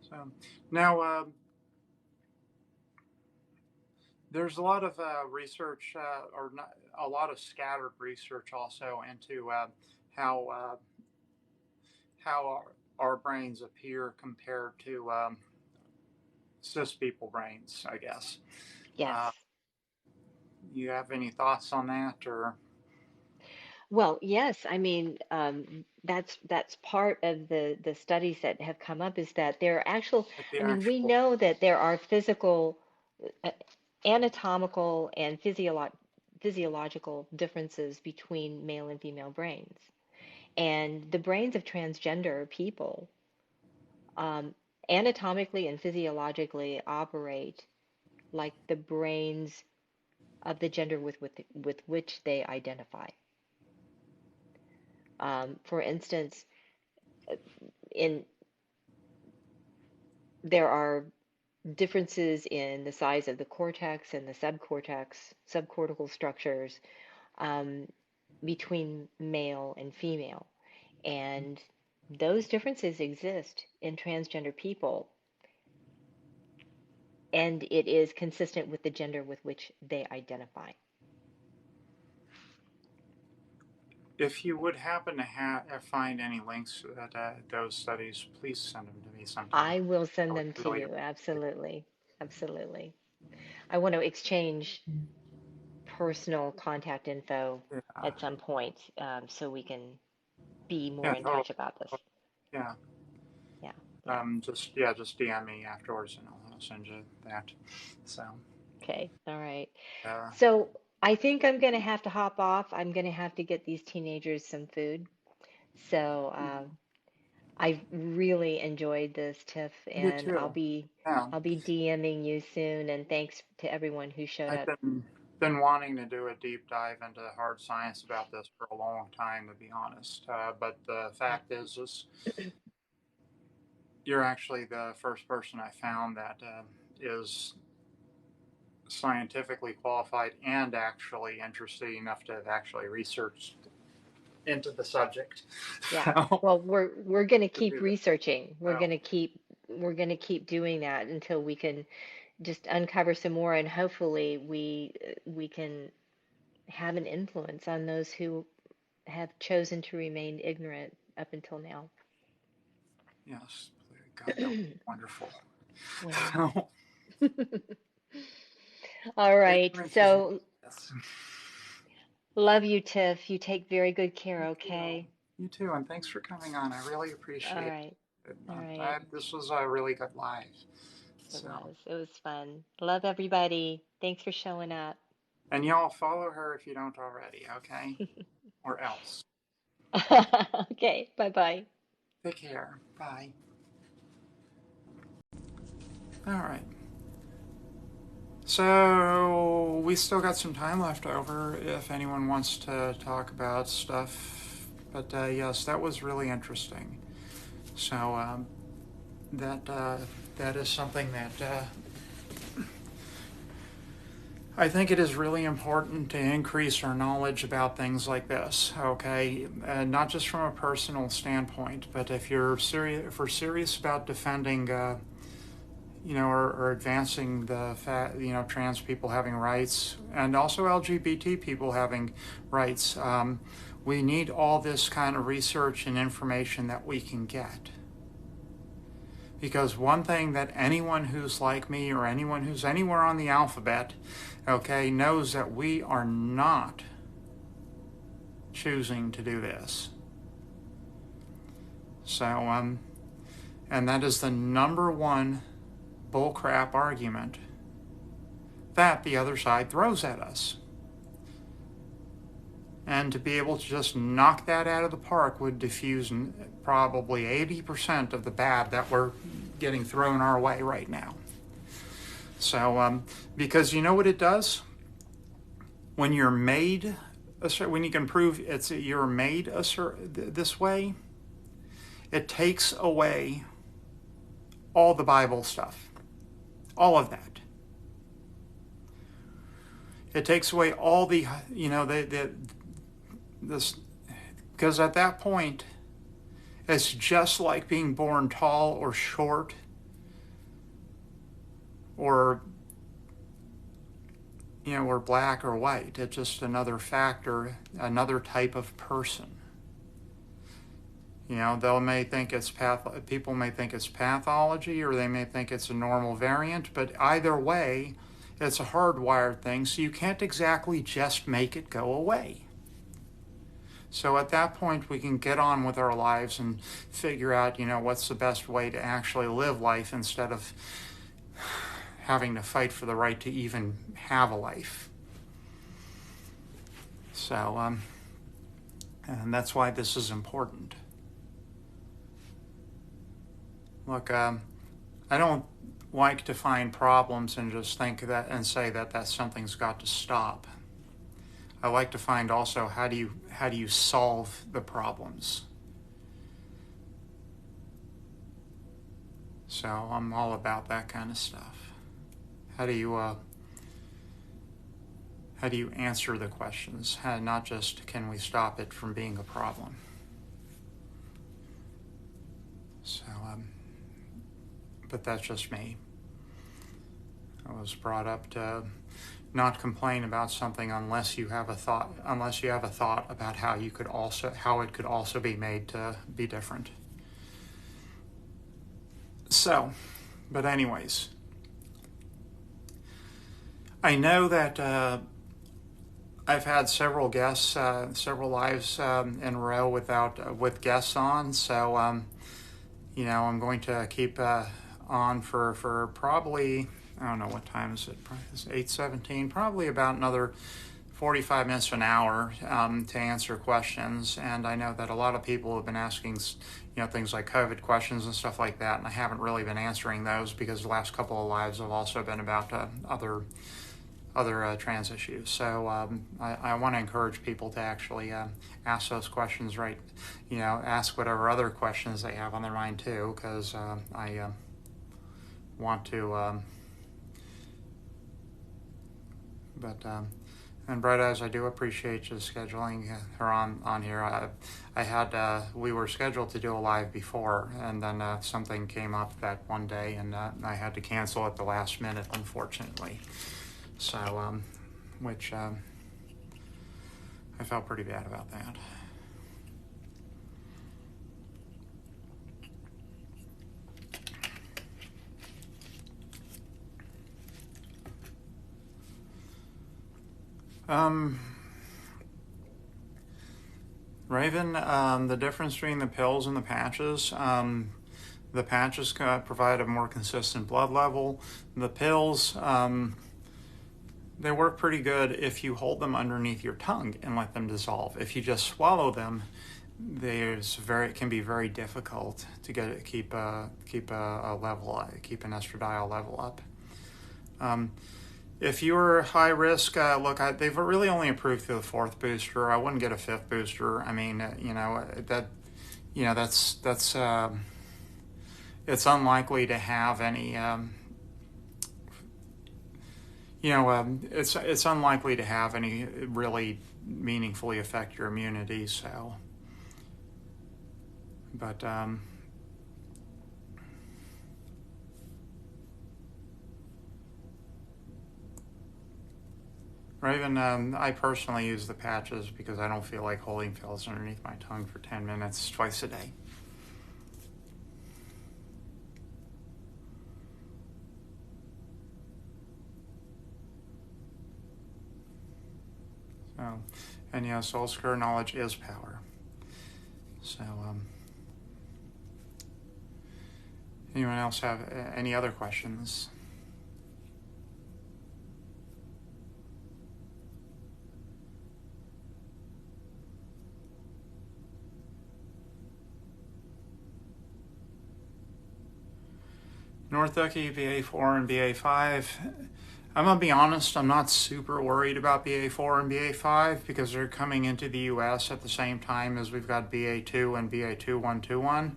So now there's a lot of research, or not, a lot of scattered research also into how how our brains appear compared to cis people brains, I guess. Yes. Uh, you have any thoughts on that, or Well, yes, I mean, that's part of the studies that have come up is that there are actual, like the I mean, we actual? know that there are physical, uh, anatomical and physiological differences between male and female brains. And the brains of transgender people, um, anatomically and physiologically operate like the brains of the gender with which they identify. For instance, in there are differences in the size of the cortex and the subcortex, subcortical structures, um, between male and female. And those differences exist in transgender people, and it is consistent with the gender with which they identify. If you would happen to find any links to those studies, please send them to me sometime. I will I send would them to really you. appreciate Absolutely. Absolutely. I want to exchange personal contact info it. at some point, so we can be more Yeah, in totally. touch about this. Yeah. Yeah, yeah. Just DM me afterwards, and I'll send you that. So, Okay, all right. uh, So I think I'm going to have to hop off. I'm going to have to get these teenagers some food. So I've really enjoyed this, Tiff, you and too. Yeah, I'll be DMing you soon. And thanks to everyone who showed I've up. been wanting to do a deep dive into hard science about this for a long time, to be honest. But the Yeah. fact is you're actually the first person I found that is scientifically qualified and actually interested enough to have actually researched into the subject. Yeah. So, Well, we're going to to keep do that. researching. So, We're going to keep doing that until we can just uncover some more, and hopefully we can have an influence on those who have chosen to remain ignorant up until now. yes, God, that would be wonderful. Well, So, all right. ignorance is So yes. love you, Tiff. You take very good care, You too. okay? You too, and thanks for coming on. I really All appreciate right. it. All right. This was a really good live. It So, was. It was fun. Love everybody. Thanks for showing up. and y'all follow her if you don't already, okay? Or else. Okay. Bye-bye. Take care. Bye. All right. So we still got some time left over if anyone wants to talk about stuff. But yes, that was really interesting. So that that is something that I think it is really important to increase our knowledge about things like this, okay? Not just from a personal standpoint, but if we're serious about defending, or advancing trans people having rights, and also LGBT people having rights, we need all this kind of research and information that we can get. Because one thing that anyone who's like me or anyone who's anywhere on the alphabet, okay, knows that we are not choosing to do this. So, and that is the number one bullcrap argument that the other side throws at us. And to be able to just knock that out of the park would diffuse probably 80% of the bad that we're getting thrown our way right now. So, because you know what it does? When you're made, when you can prove you're made this way, it takes away all the Bible stuff. All of that. It takes away all the, this, because at that point, it's just like being born tall or short, or or black or white. It's just another factor, another type of person. People may think it's pathology, or they may think it's a normal variant, but either way, it's a hardwired thing, so you can't exactly just make it go away. So at that point, we can get on with our lives and figure out, what's the best way to actually live life instead of having to fight for the right to even have a life. So, and that's why this is important. Look, I don't like to find problems and just think that and say that something's got to stop. I like to find also how do you solve the problems. So I'm all about that kind of stuff. How do you answer the questions? Not just can we stop it from being a problem. So, but that's just me. I was brought up to not complain about something unless you have a thought about how it could also be made to be different. So, but anyways, I know that I've had several guests, several lives in a row with guests on. So, I'm going to keep on for probably, I don't know what time is it. It's 8:17. Probably about another 45 minutes to an hour to answer questions. And I know that a lot of people have been asking, things like COVID questions and stuff like that. And I haven't really been answering those because the last couple of lives have also been about other trans issues. So I want to encourage people to actually ask those questions, right? Ask whatever other questions they have on their mind too, because I want to. And Bright Eyes, I do appreciate you scheduling her on here. We were scheduled to do a live before, and then something came up that one day, and I had to cancel at the last minute, unfortunately. So, which I felt pretty bad about that. Raven, the difference between the pills and the patches. The patches provide a more consistent blood level. The pills, they work pretty good if you hold them underneath your tongue and let them dissolve. If you just swallow them, it can be very difficult to keep an estradiol level up. If you're high risk, they've really only approved for the 4th booster. I wouldn't get a 5th booster. I mean, that's it's unlikely to have any, It's unlikely to have any really meaningfully affect your immunity. So, but or even I personally use the patches because I don't feel like holding pills underneath my tongue for 10 minutes twice a day. So, and yeah, soul secure knowledge is power. So, anyone else have any other questions? Northucky, BA4 and BA5. I'm going to be honest, I'm not super worried about BA4 and BA5 because they're coming into the US at the same time as we've got BA2 and BA2121.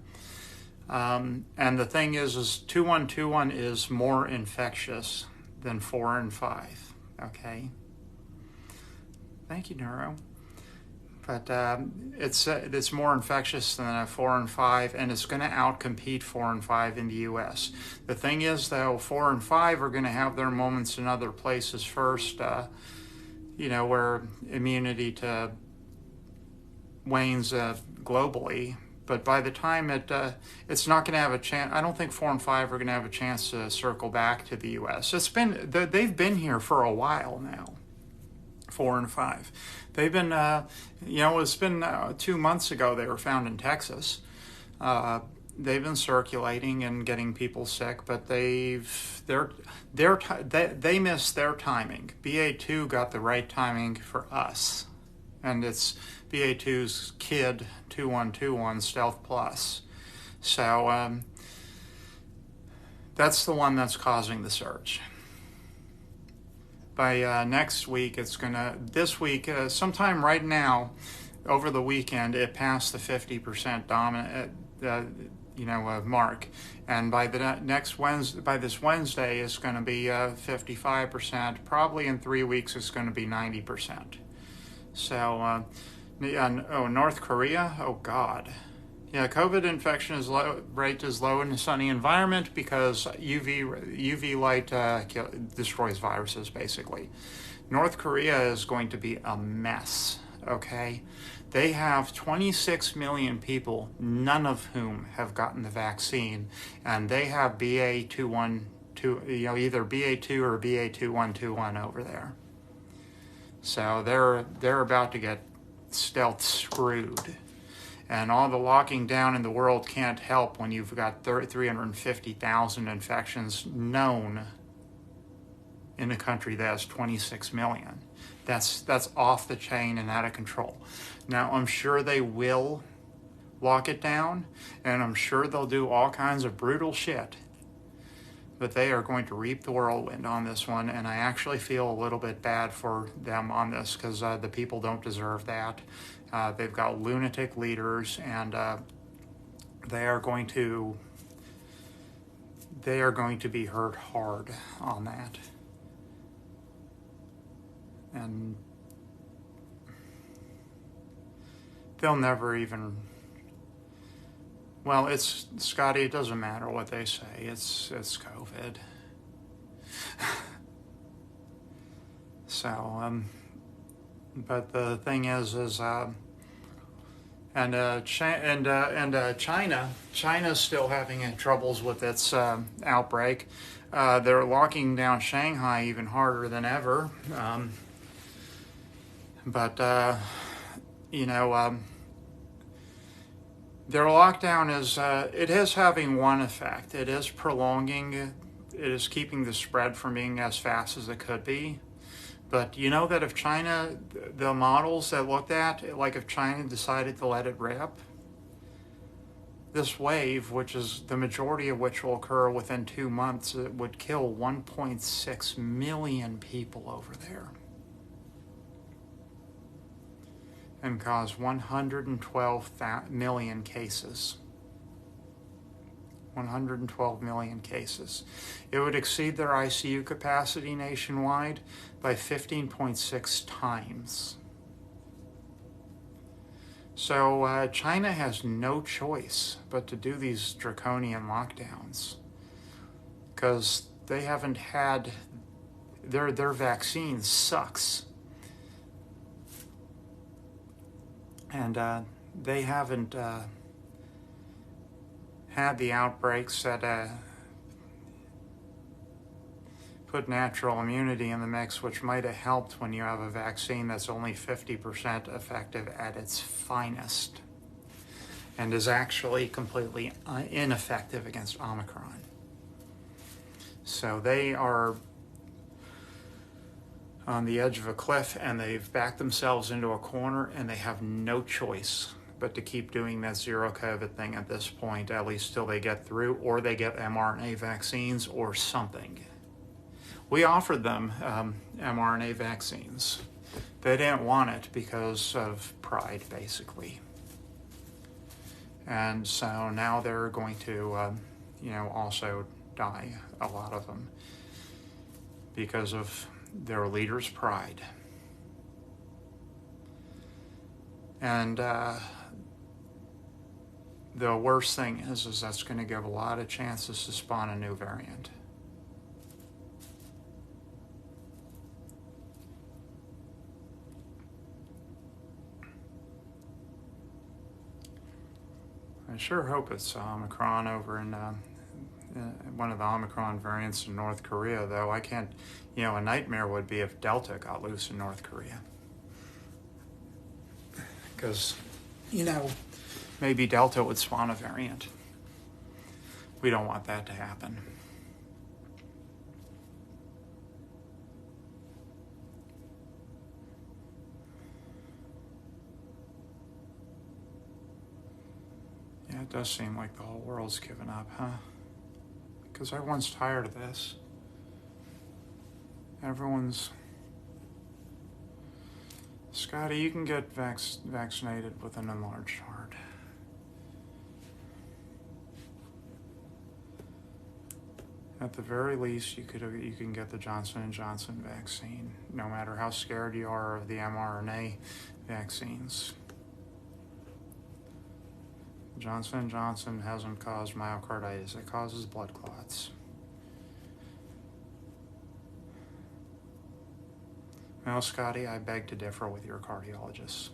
And the thing is 2121 is more infectious than 4 and 5. Okay? Thank you, Neuro. But it's more infectious than a 4 and 5, and it's going to outcompete 4 and 5 in the U.S. The thing is, though, 4 and 5 are going to have their moments in other places first, where immunity to wanes globally. But by the time it's not going to have a chance. I don't think 4 and 5 are going to have a chance to circle back to the U.S. They've been here for a while now. 4 and 5. They've been, it's been 2 months ago they were found in Texas. They've been circulating and getting people sick, but they missed their timing. BA2 got the right timing for us, and it's BA2's kid 2121 Stealth Plus. So that's the one that's causing the surge. By next week, this week, sometime right now, over the weekend, it passed the 50% dominant, mark. And by this Wednesday, it's going to be 55%. Probably in 3 weeks, it's going to be 90%. So, North Korea, oh God. Yeah, COVID infection rate is low in a sunny environment because UV light destroys viruses, basically. North Korea is going to be a mess, okay? They have 26 million people, none of whom have gotten the vaccine, and they have BA212, either BA2 or BA2121 over there. So they're about to get stealth screwed. And all the locking down in the world can't help when you've got 350,000 infections known in a country that has 26 million. That's off the chain and out of control. Now, I'm sure they will lock it down, and I'm sure they'll do all kinds of brutal shit. But they are going to reap the whirlwind on this one, and I actually feel a little bit bad for them on this because the people don't deserve that. They've got lunatic leaders, and they are going to be hurt hard on that. And they'll never even. Well, it's Scotty. It doesn't matter what they say. It's COVID. So, but the thing is, China's still having troubles with its outbreak. They're locking down Shanghai even harder than ever. Their lockdown is having one effect. It is prolonging, it is keeping the spread from being as fast as it could be. But you know that if China, the models that looked at, like if China decided to let it rip, this wave, which is the majority of which will occur within 2 months, it would kill 1.6 million people over there and cause 112 million cases. 112 million cases. It would exceed their ICU capacity nationwide by 15.6 times. So China has no choice but to do these draconian lockdowns because they haven't had, their vaccine sucks. And they haven't had the outbreaks that put natural immunity in the mix, which might have helped when you have a vaccine that's only 50% effective at its finest and is actually completely ineffective against Omicron. So they are on the edge of a cliff and they've backed themselves into a corner and they have no choice but to keep doing that zero COVID thing at this point, at least till they get through, or they get mRNA vaccines or something. We offered them mRNA vaccines. They didn't want it because of pride, basically. And so now they're going to, also die, a lot of them, because of their leader's pride. And the worst thing is that's going to give a lot of chances to spawn a new variant. I sure hope it's Omicron over in one of the Omicron variants in North Korea, though. I can't, a nightmare would be if Delta got loose in North Korea. Because, maybe Delta would spawn a variant. We don't want that to happen. Yeah, it does seem like the whole world's given up, huh? Because everyone's tired of this. Everyone's... Scotty, you can get vaccinated with an enlarged heart. At the very least, you can get the Johnson & Johnson vaccine, no matter how scared you are of the mRNA vaccines. Johnson & Johnson hasn't caused myocarditis. It causes blood clots. Well, Scotty, I beg to differ with your cardiologist.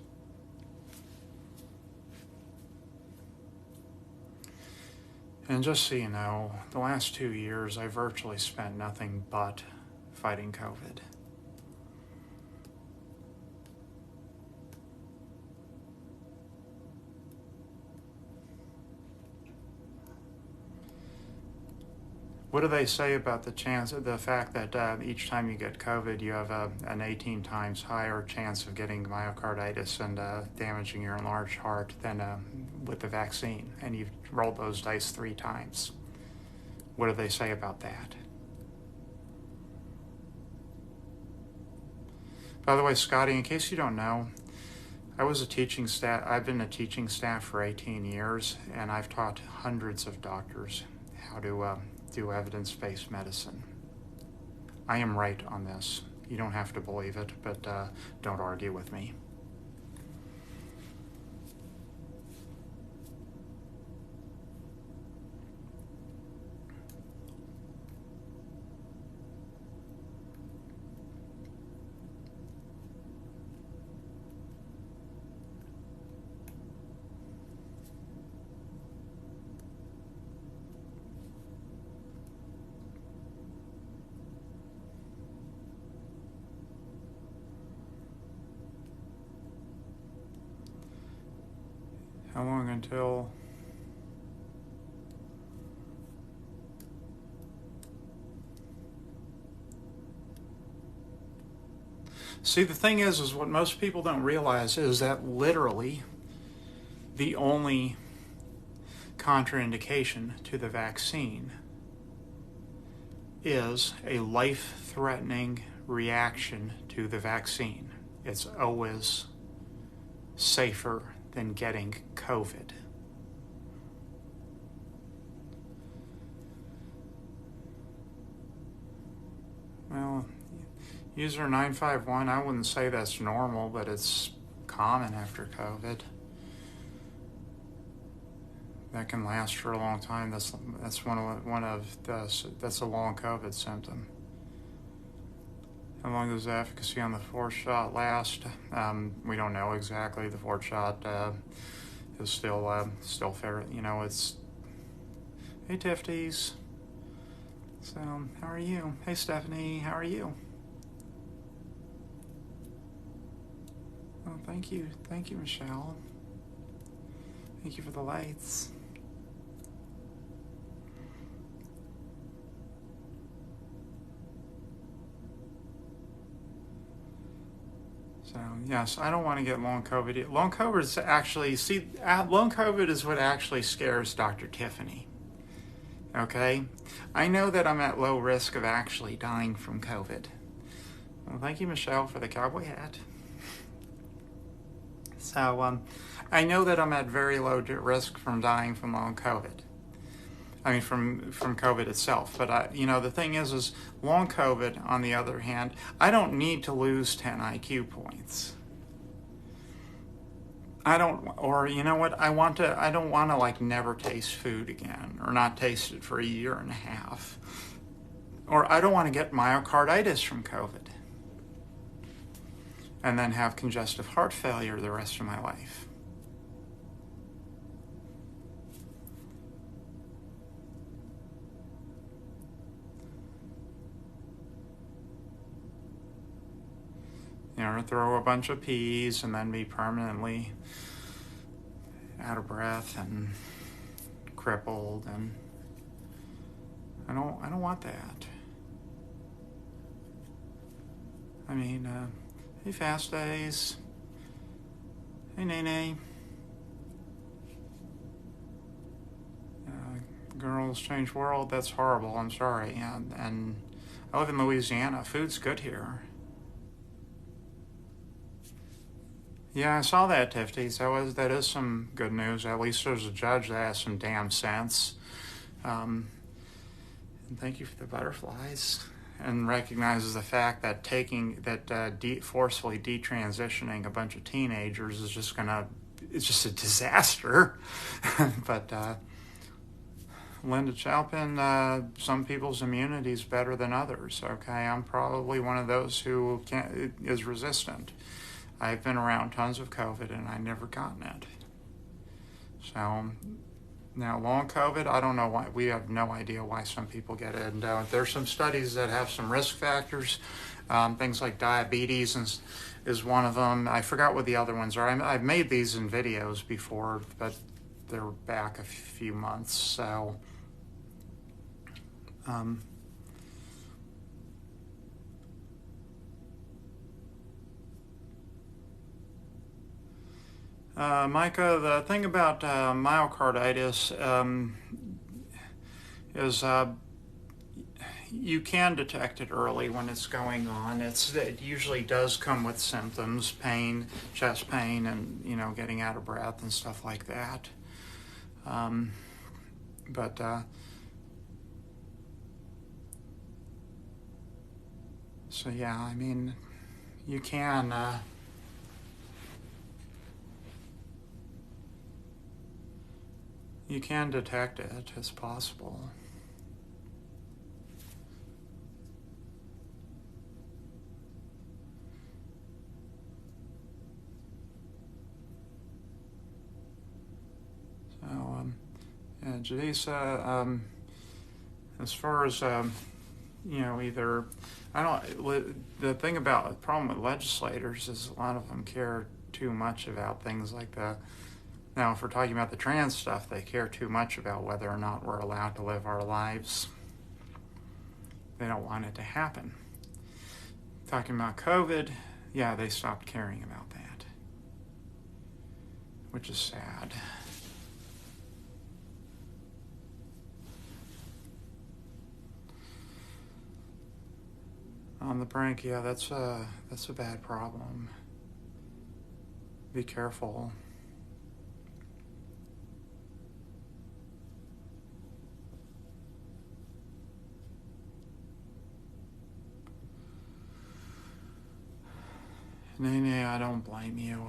And just so you know, the last 2 years, I virtually spent nothing but fighting COVID. What do they say about the fact that each time you get COVID, you have an 18 times higher chance of getting myocarditis and damaging your enlarged heart than with the vaccine? And you've rolled those dice 3 times. What do they say about that? By the way, Scotty, in case you don't know, I've been a teaching staff for 18 years, and I've taught hundreds of doctors how to do evidence-based medicine. I am right on this. You don't have to believe it, but don't argue with me. How long until... See, the thing is what most people don't realize is that literally the only contraindication to the vaccine is a life-threatening reaction to the vaccine. It's always safer than getting COVID. Well, user 951, I wouldn't say that's normal, but it's common after COVID. That can last for a long time. That's that's a long COVID symptom. How long does the efficacy on the fourth shot last? We don't know exactly. The fourth shot is still fair. It's hey Tifties. So how are you? Hey Stephanie, how are you? Oh, thank you, Michelle. Thank you for the lights. So yes, I don't want to get long COVID. Long COVID is long COVID is what actually scares Dr. Tiffany. Okay, I know that I'm at low risk of actually dying from COVID. Well, thank you, Michelle, for the cowboy hat. So I know that I'm at very low risk from dying from long COVID. I mean, from COVID itself. But the thing is long COVID, on the other hand, I don't need to lose 10 IQ points. I don't, or you know what? I don't want to like never taste food again, or not taste it for a year and a half, or I don't want to get myocarditis from COVID, and then have congestive heart failure the rest of my life. Or throw a bunch of peas and then be permanently out of breath and crippled, and I don't want that. I mean, hey Fast Days. Hey Nene. Girls Change World, that's horrible, I'm sorry. And I live in Louisiana. Food's good here. Yeah, I saw that, Tifty. That is some good news. At least there's a judge that has some damn sense. And thank you for the butterflies. And recognizes the fact that forcefully detransitioning a bunch of teenagers is it's just a disaster. But Linda Chalpin, some people's immunity is better than others. Okay, I'm probably one of those who is resistant. I've been around tons of COVID and I never gotten it. So now long COVID, I don't know why. We have no idea why some people get it. And there's some studies that have some risk factors. Things like diabetes is one of them. I forgot what the other ones are. I've made these in videos before, but they're back a few months. So Micah, the thing about myocarditis is you can detect it early when it's going on. It usually does come with symptoms, pain, chest pain, and getting out of breath and stuff like that. So yeah, I mean, you can. You can detect it, it's possible. So, Jadisa, as far as, either, the thing about the problem with legislators is a lot of them care too much about things like now, if we're talking about the trans stuff, they care too much about whether or not we're allowed to live our lives. They don't want it to happen. Talking about COVID, yeah, they stopped caring about that, which is sad. On the brink, yeah, that's a bad problem. Be careful. Nene, I don't blame you.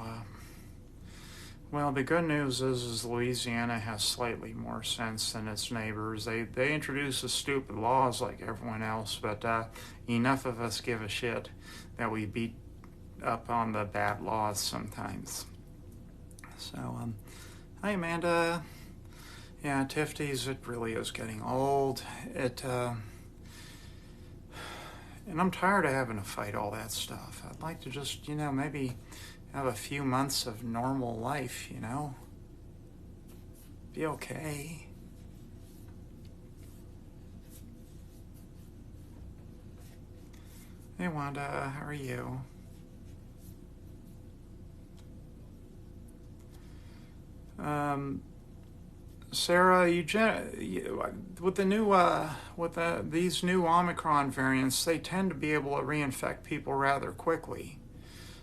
Well, the good news is Louisiana has slightly more sense than its neighbors. They introduce the stupid laws like everyone else, but enough of us give a shit that we beat up on the bad laws sometimes. So, hi Amanda. Yeah, Tiffany's, it really is getting old. And I'm tired of having to fight all that stuff. I'd like to just, maybe have a few months of normal life, Be okay. Hey Wanda, how are you? Sarah, with the new these new Omicron variants, they tend to be able to reinfect people rather quickly.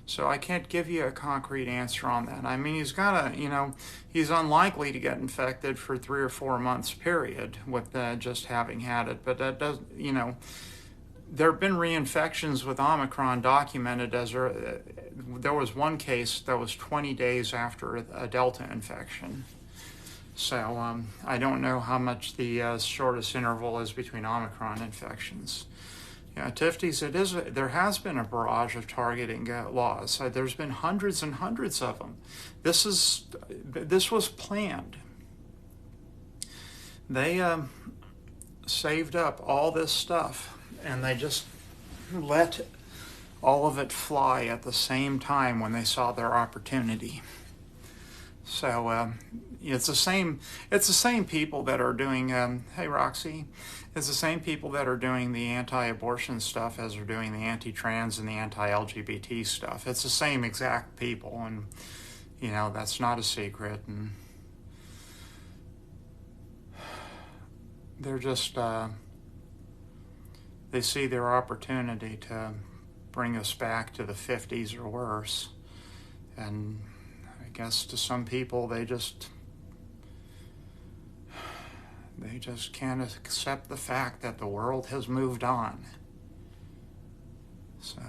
So I can't give you a concrete answer on that. I mean, he's unlikely to get infected for 3 or 4 months period with just having had it. But that does, there have been reinfections with Omicron documented there was one case that was 20 days after a Delta infection. So I don't know how much the shortest interval is between Omicron infections. Yeah, Tiffany's, there has been a barrage of targeting laws. There's been hundreds and hundreds of them. This was planned. They saved up all this stuff and they just let all of it fly at the same time when they saw their opportunity. So it's the same people that are doing. Hey Roxy, it's the same people that are doing the anti-abortion stuff as are doing the anti-trans and the anti-LGBT stuff. It's the same exact people, and that's not a secret. And they're just they see their opportunity to bring us back to the 50s or worse, and I guess to some people they just can't accept the fact that the world has moved on. So,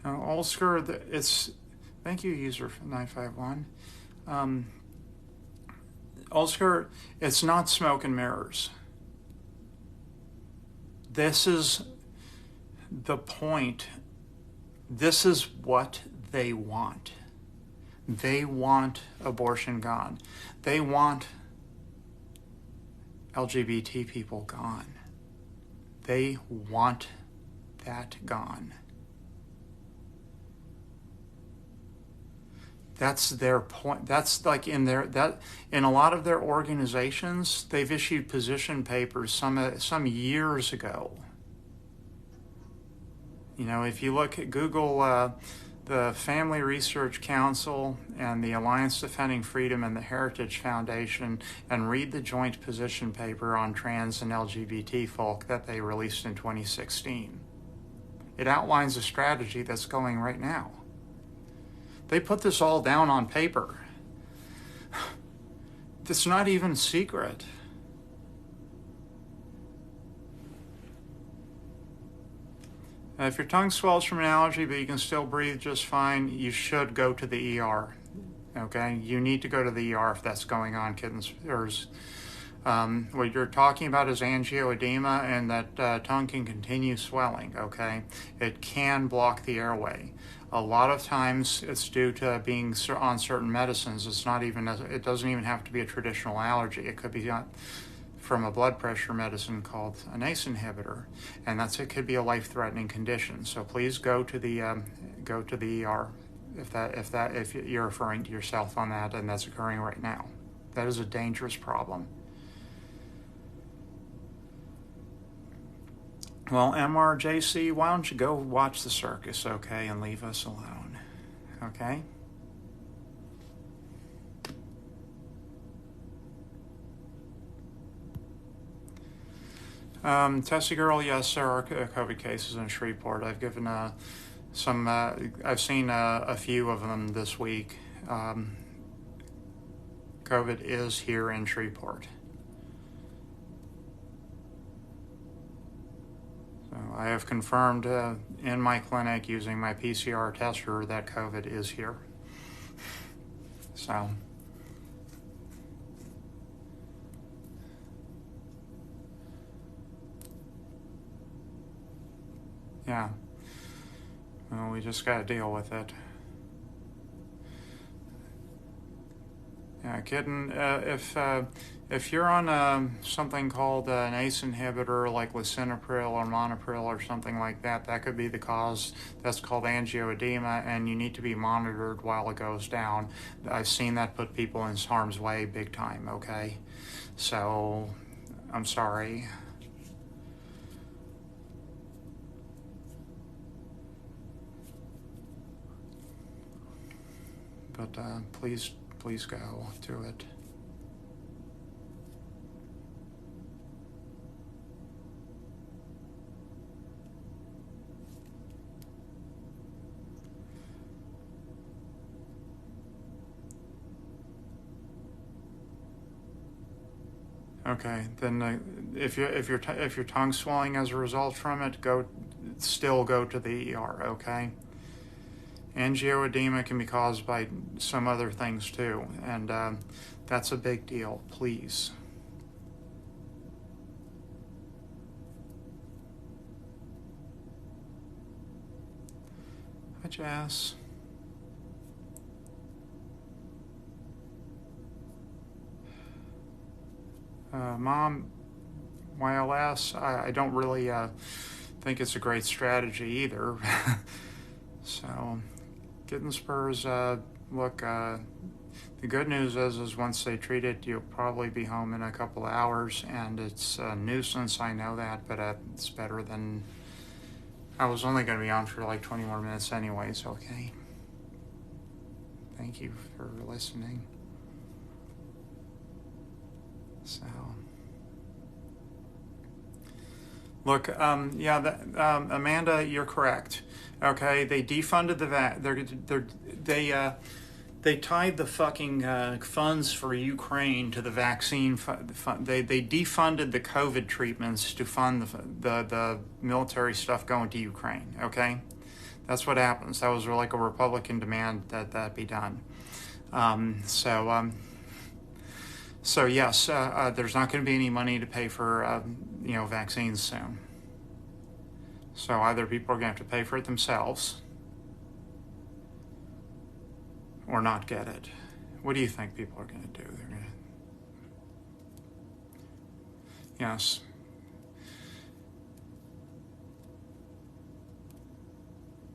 Ulsker, thank you, user 951. Ulsker, it's not smoke and mirrors. This is the point. This is what they want. They want abortion gone. They want LGBT people gone. They want that gone. That's their point. That's like in a lot of their organizations, they've issued position papers some years ago. If you look at Google, the Family Research Council and the Alliance Defending Freedom and the Heritage Foundation, and read the joint position paper on trans and LGBT folk that they released in 2016. It outlines a strategy that's going right now. They put this all down on paper. It's not even secret. If your tongue swells from an allergy but you can still breathe just fine, you should go to the ER. Okay? You need to go to the ER if that's going on, kittens. What you're talking about is angioedema, and that tongue can continue swelling, okay? It can block the airway. A lot of times it's due to being on certain medicines. It doesn't even have to be a traditional allergy. It could be from a blood pressure medicine called an ACE inhibitor, and it could be a life-threatening condition. So please go to the ER if you're referring to yourself on that, and that's occurring right now. That is a dangerous problem. Well, MRJC, why don't you go watch the circus, okay, and leave us alone, okay? Tessie Girl, yes, there are COVID cases in Shreveport. I've given I've seen a few of them this week. COVID is here in Shreveport. So I have confirmed in my clinic using my PCR tester that COVID is here. So, yeah. Well, we just got to deal with it. Yeah, kidding. If you're on something called an ACE inhibitor like lisinopril or monopril or something like that, that could be the cause. That's called angioedema, and you need to be monitored while it goes down. I've seen that put people in harm's way big time, okay? So, I'm sorry. But please go to it. Okay, then if your tongue's swelling as a result from it, still go to the ER. Okay. Angioedema can be caused by some other things too, and that's a big deal. Please. Hi, Jess. Mom, YLS, I don't really think it's a great strategy either. So, getting spurs, look, the good news is once they treat it, you'll probably be home in a couple of hours, and it's a nuisance, I know that, but it's better than, I was only going to be on for like 20 more minutes anyways, okay? Thank you for listening. So, look, Amanda, you're correct. Okay, they defunded they tied the fucking funds for Ukraine to the vaccine. They defunded the COVID treatments to fund the military stuff going to Ukraine. Okay, that's what happens. That was like a Republican demand that be done. So yes, there's not going to be any money to pay for vaccines soon. So either people are going to have to pay for it themselves or not get it. What do you think people are going to do? They're going to... Yes.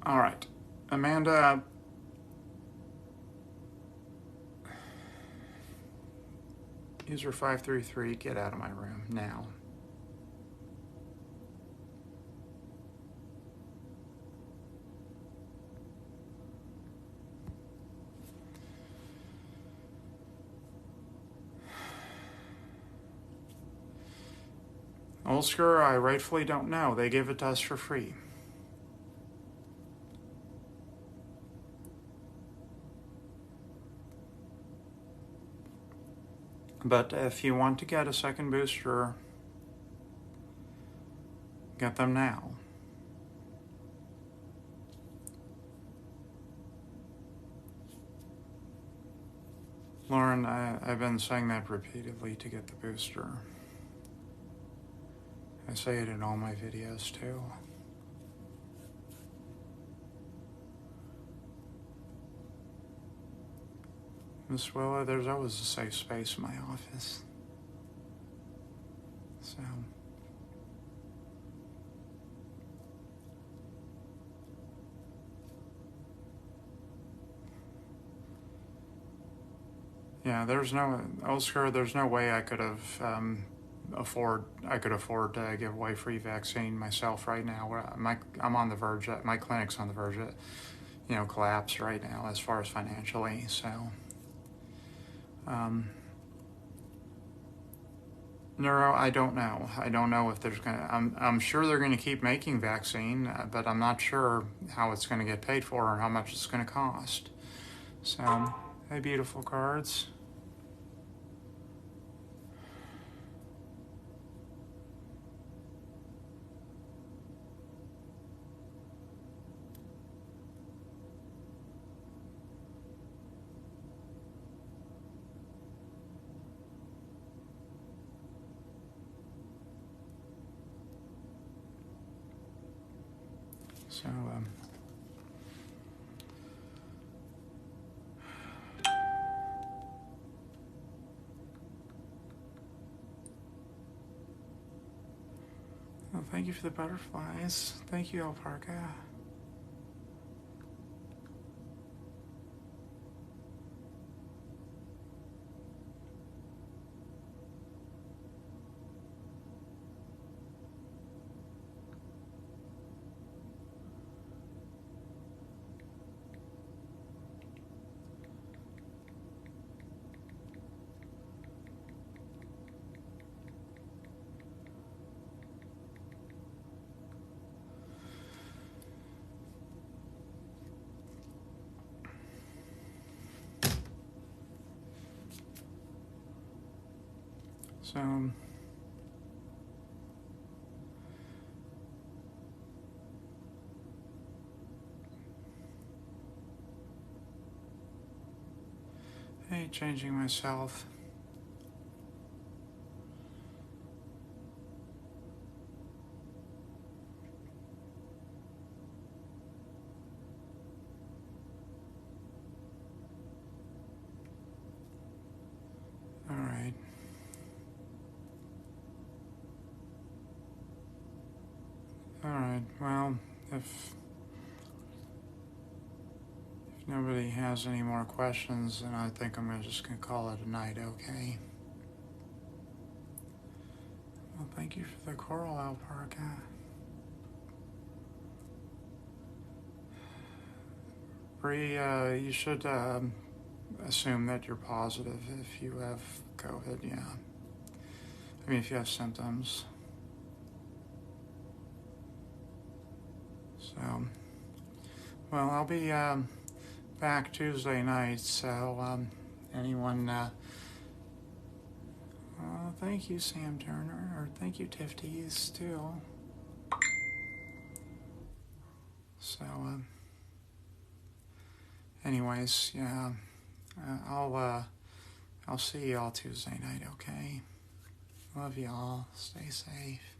All right. Amanda, user 533, get out of my room now. Olsker, I rightfully don't know. They give it to us for free. But if you want to get a second booster, get them now. Lauren, I've been saying that repeatedly to get the booster. I say it in all my videos too. Miss Willa, there's always a safe space in my office. So. Yeah, there's no, Oscar, there's no way I could have afford to give away free vaccine myself right now. I'm on the verge, my clinic's on the verge of, collapse right now as far as financially, so. Neuro, I don't know. I don't know if there's I'm sure they're gonna keep making vaccine, but I'm not sure how it's gonna get paid for or how much it's gonna cost. So, hey, beautiful cards. So, well, thank you for the butterflies. Thank you, Alparka. So, hey, changing myself. All right. All right. Well, if nobody has any more questions, then I think I'm just going to call it a night, okay? Well, thank you for the coral, Alparka. Bree, you should assume that you're positive if you have COVID, yeah. I mean, if you have symptoms. So, well, I'll be back Tuesday night, so anyone, thank you, Sam Turner, or thank you, Tifties, too. So, anyways, yeah, I'll see y'all Tuesday night, okay? Love y'all. Stay safe.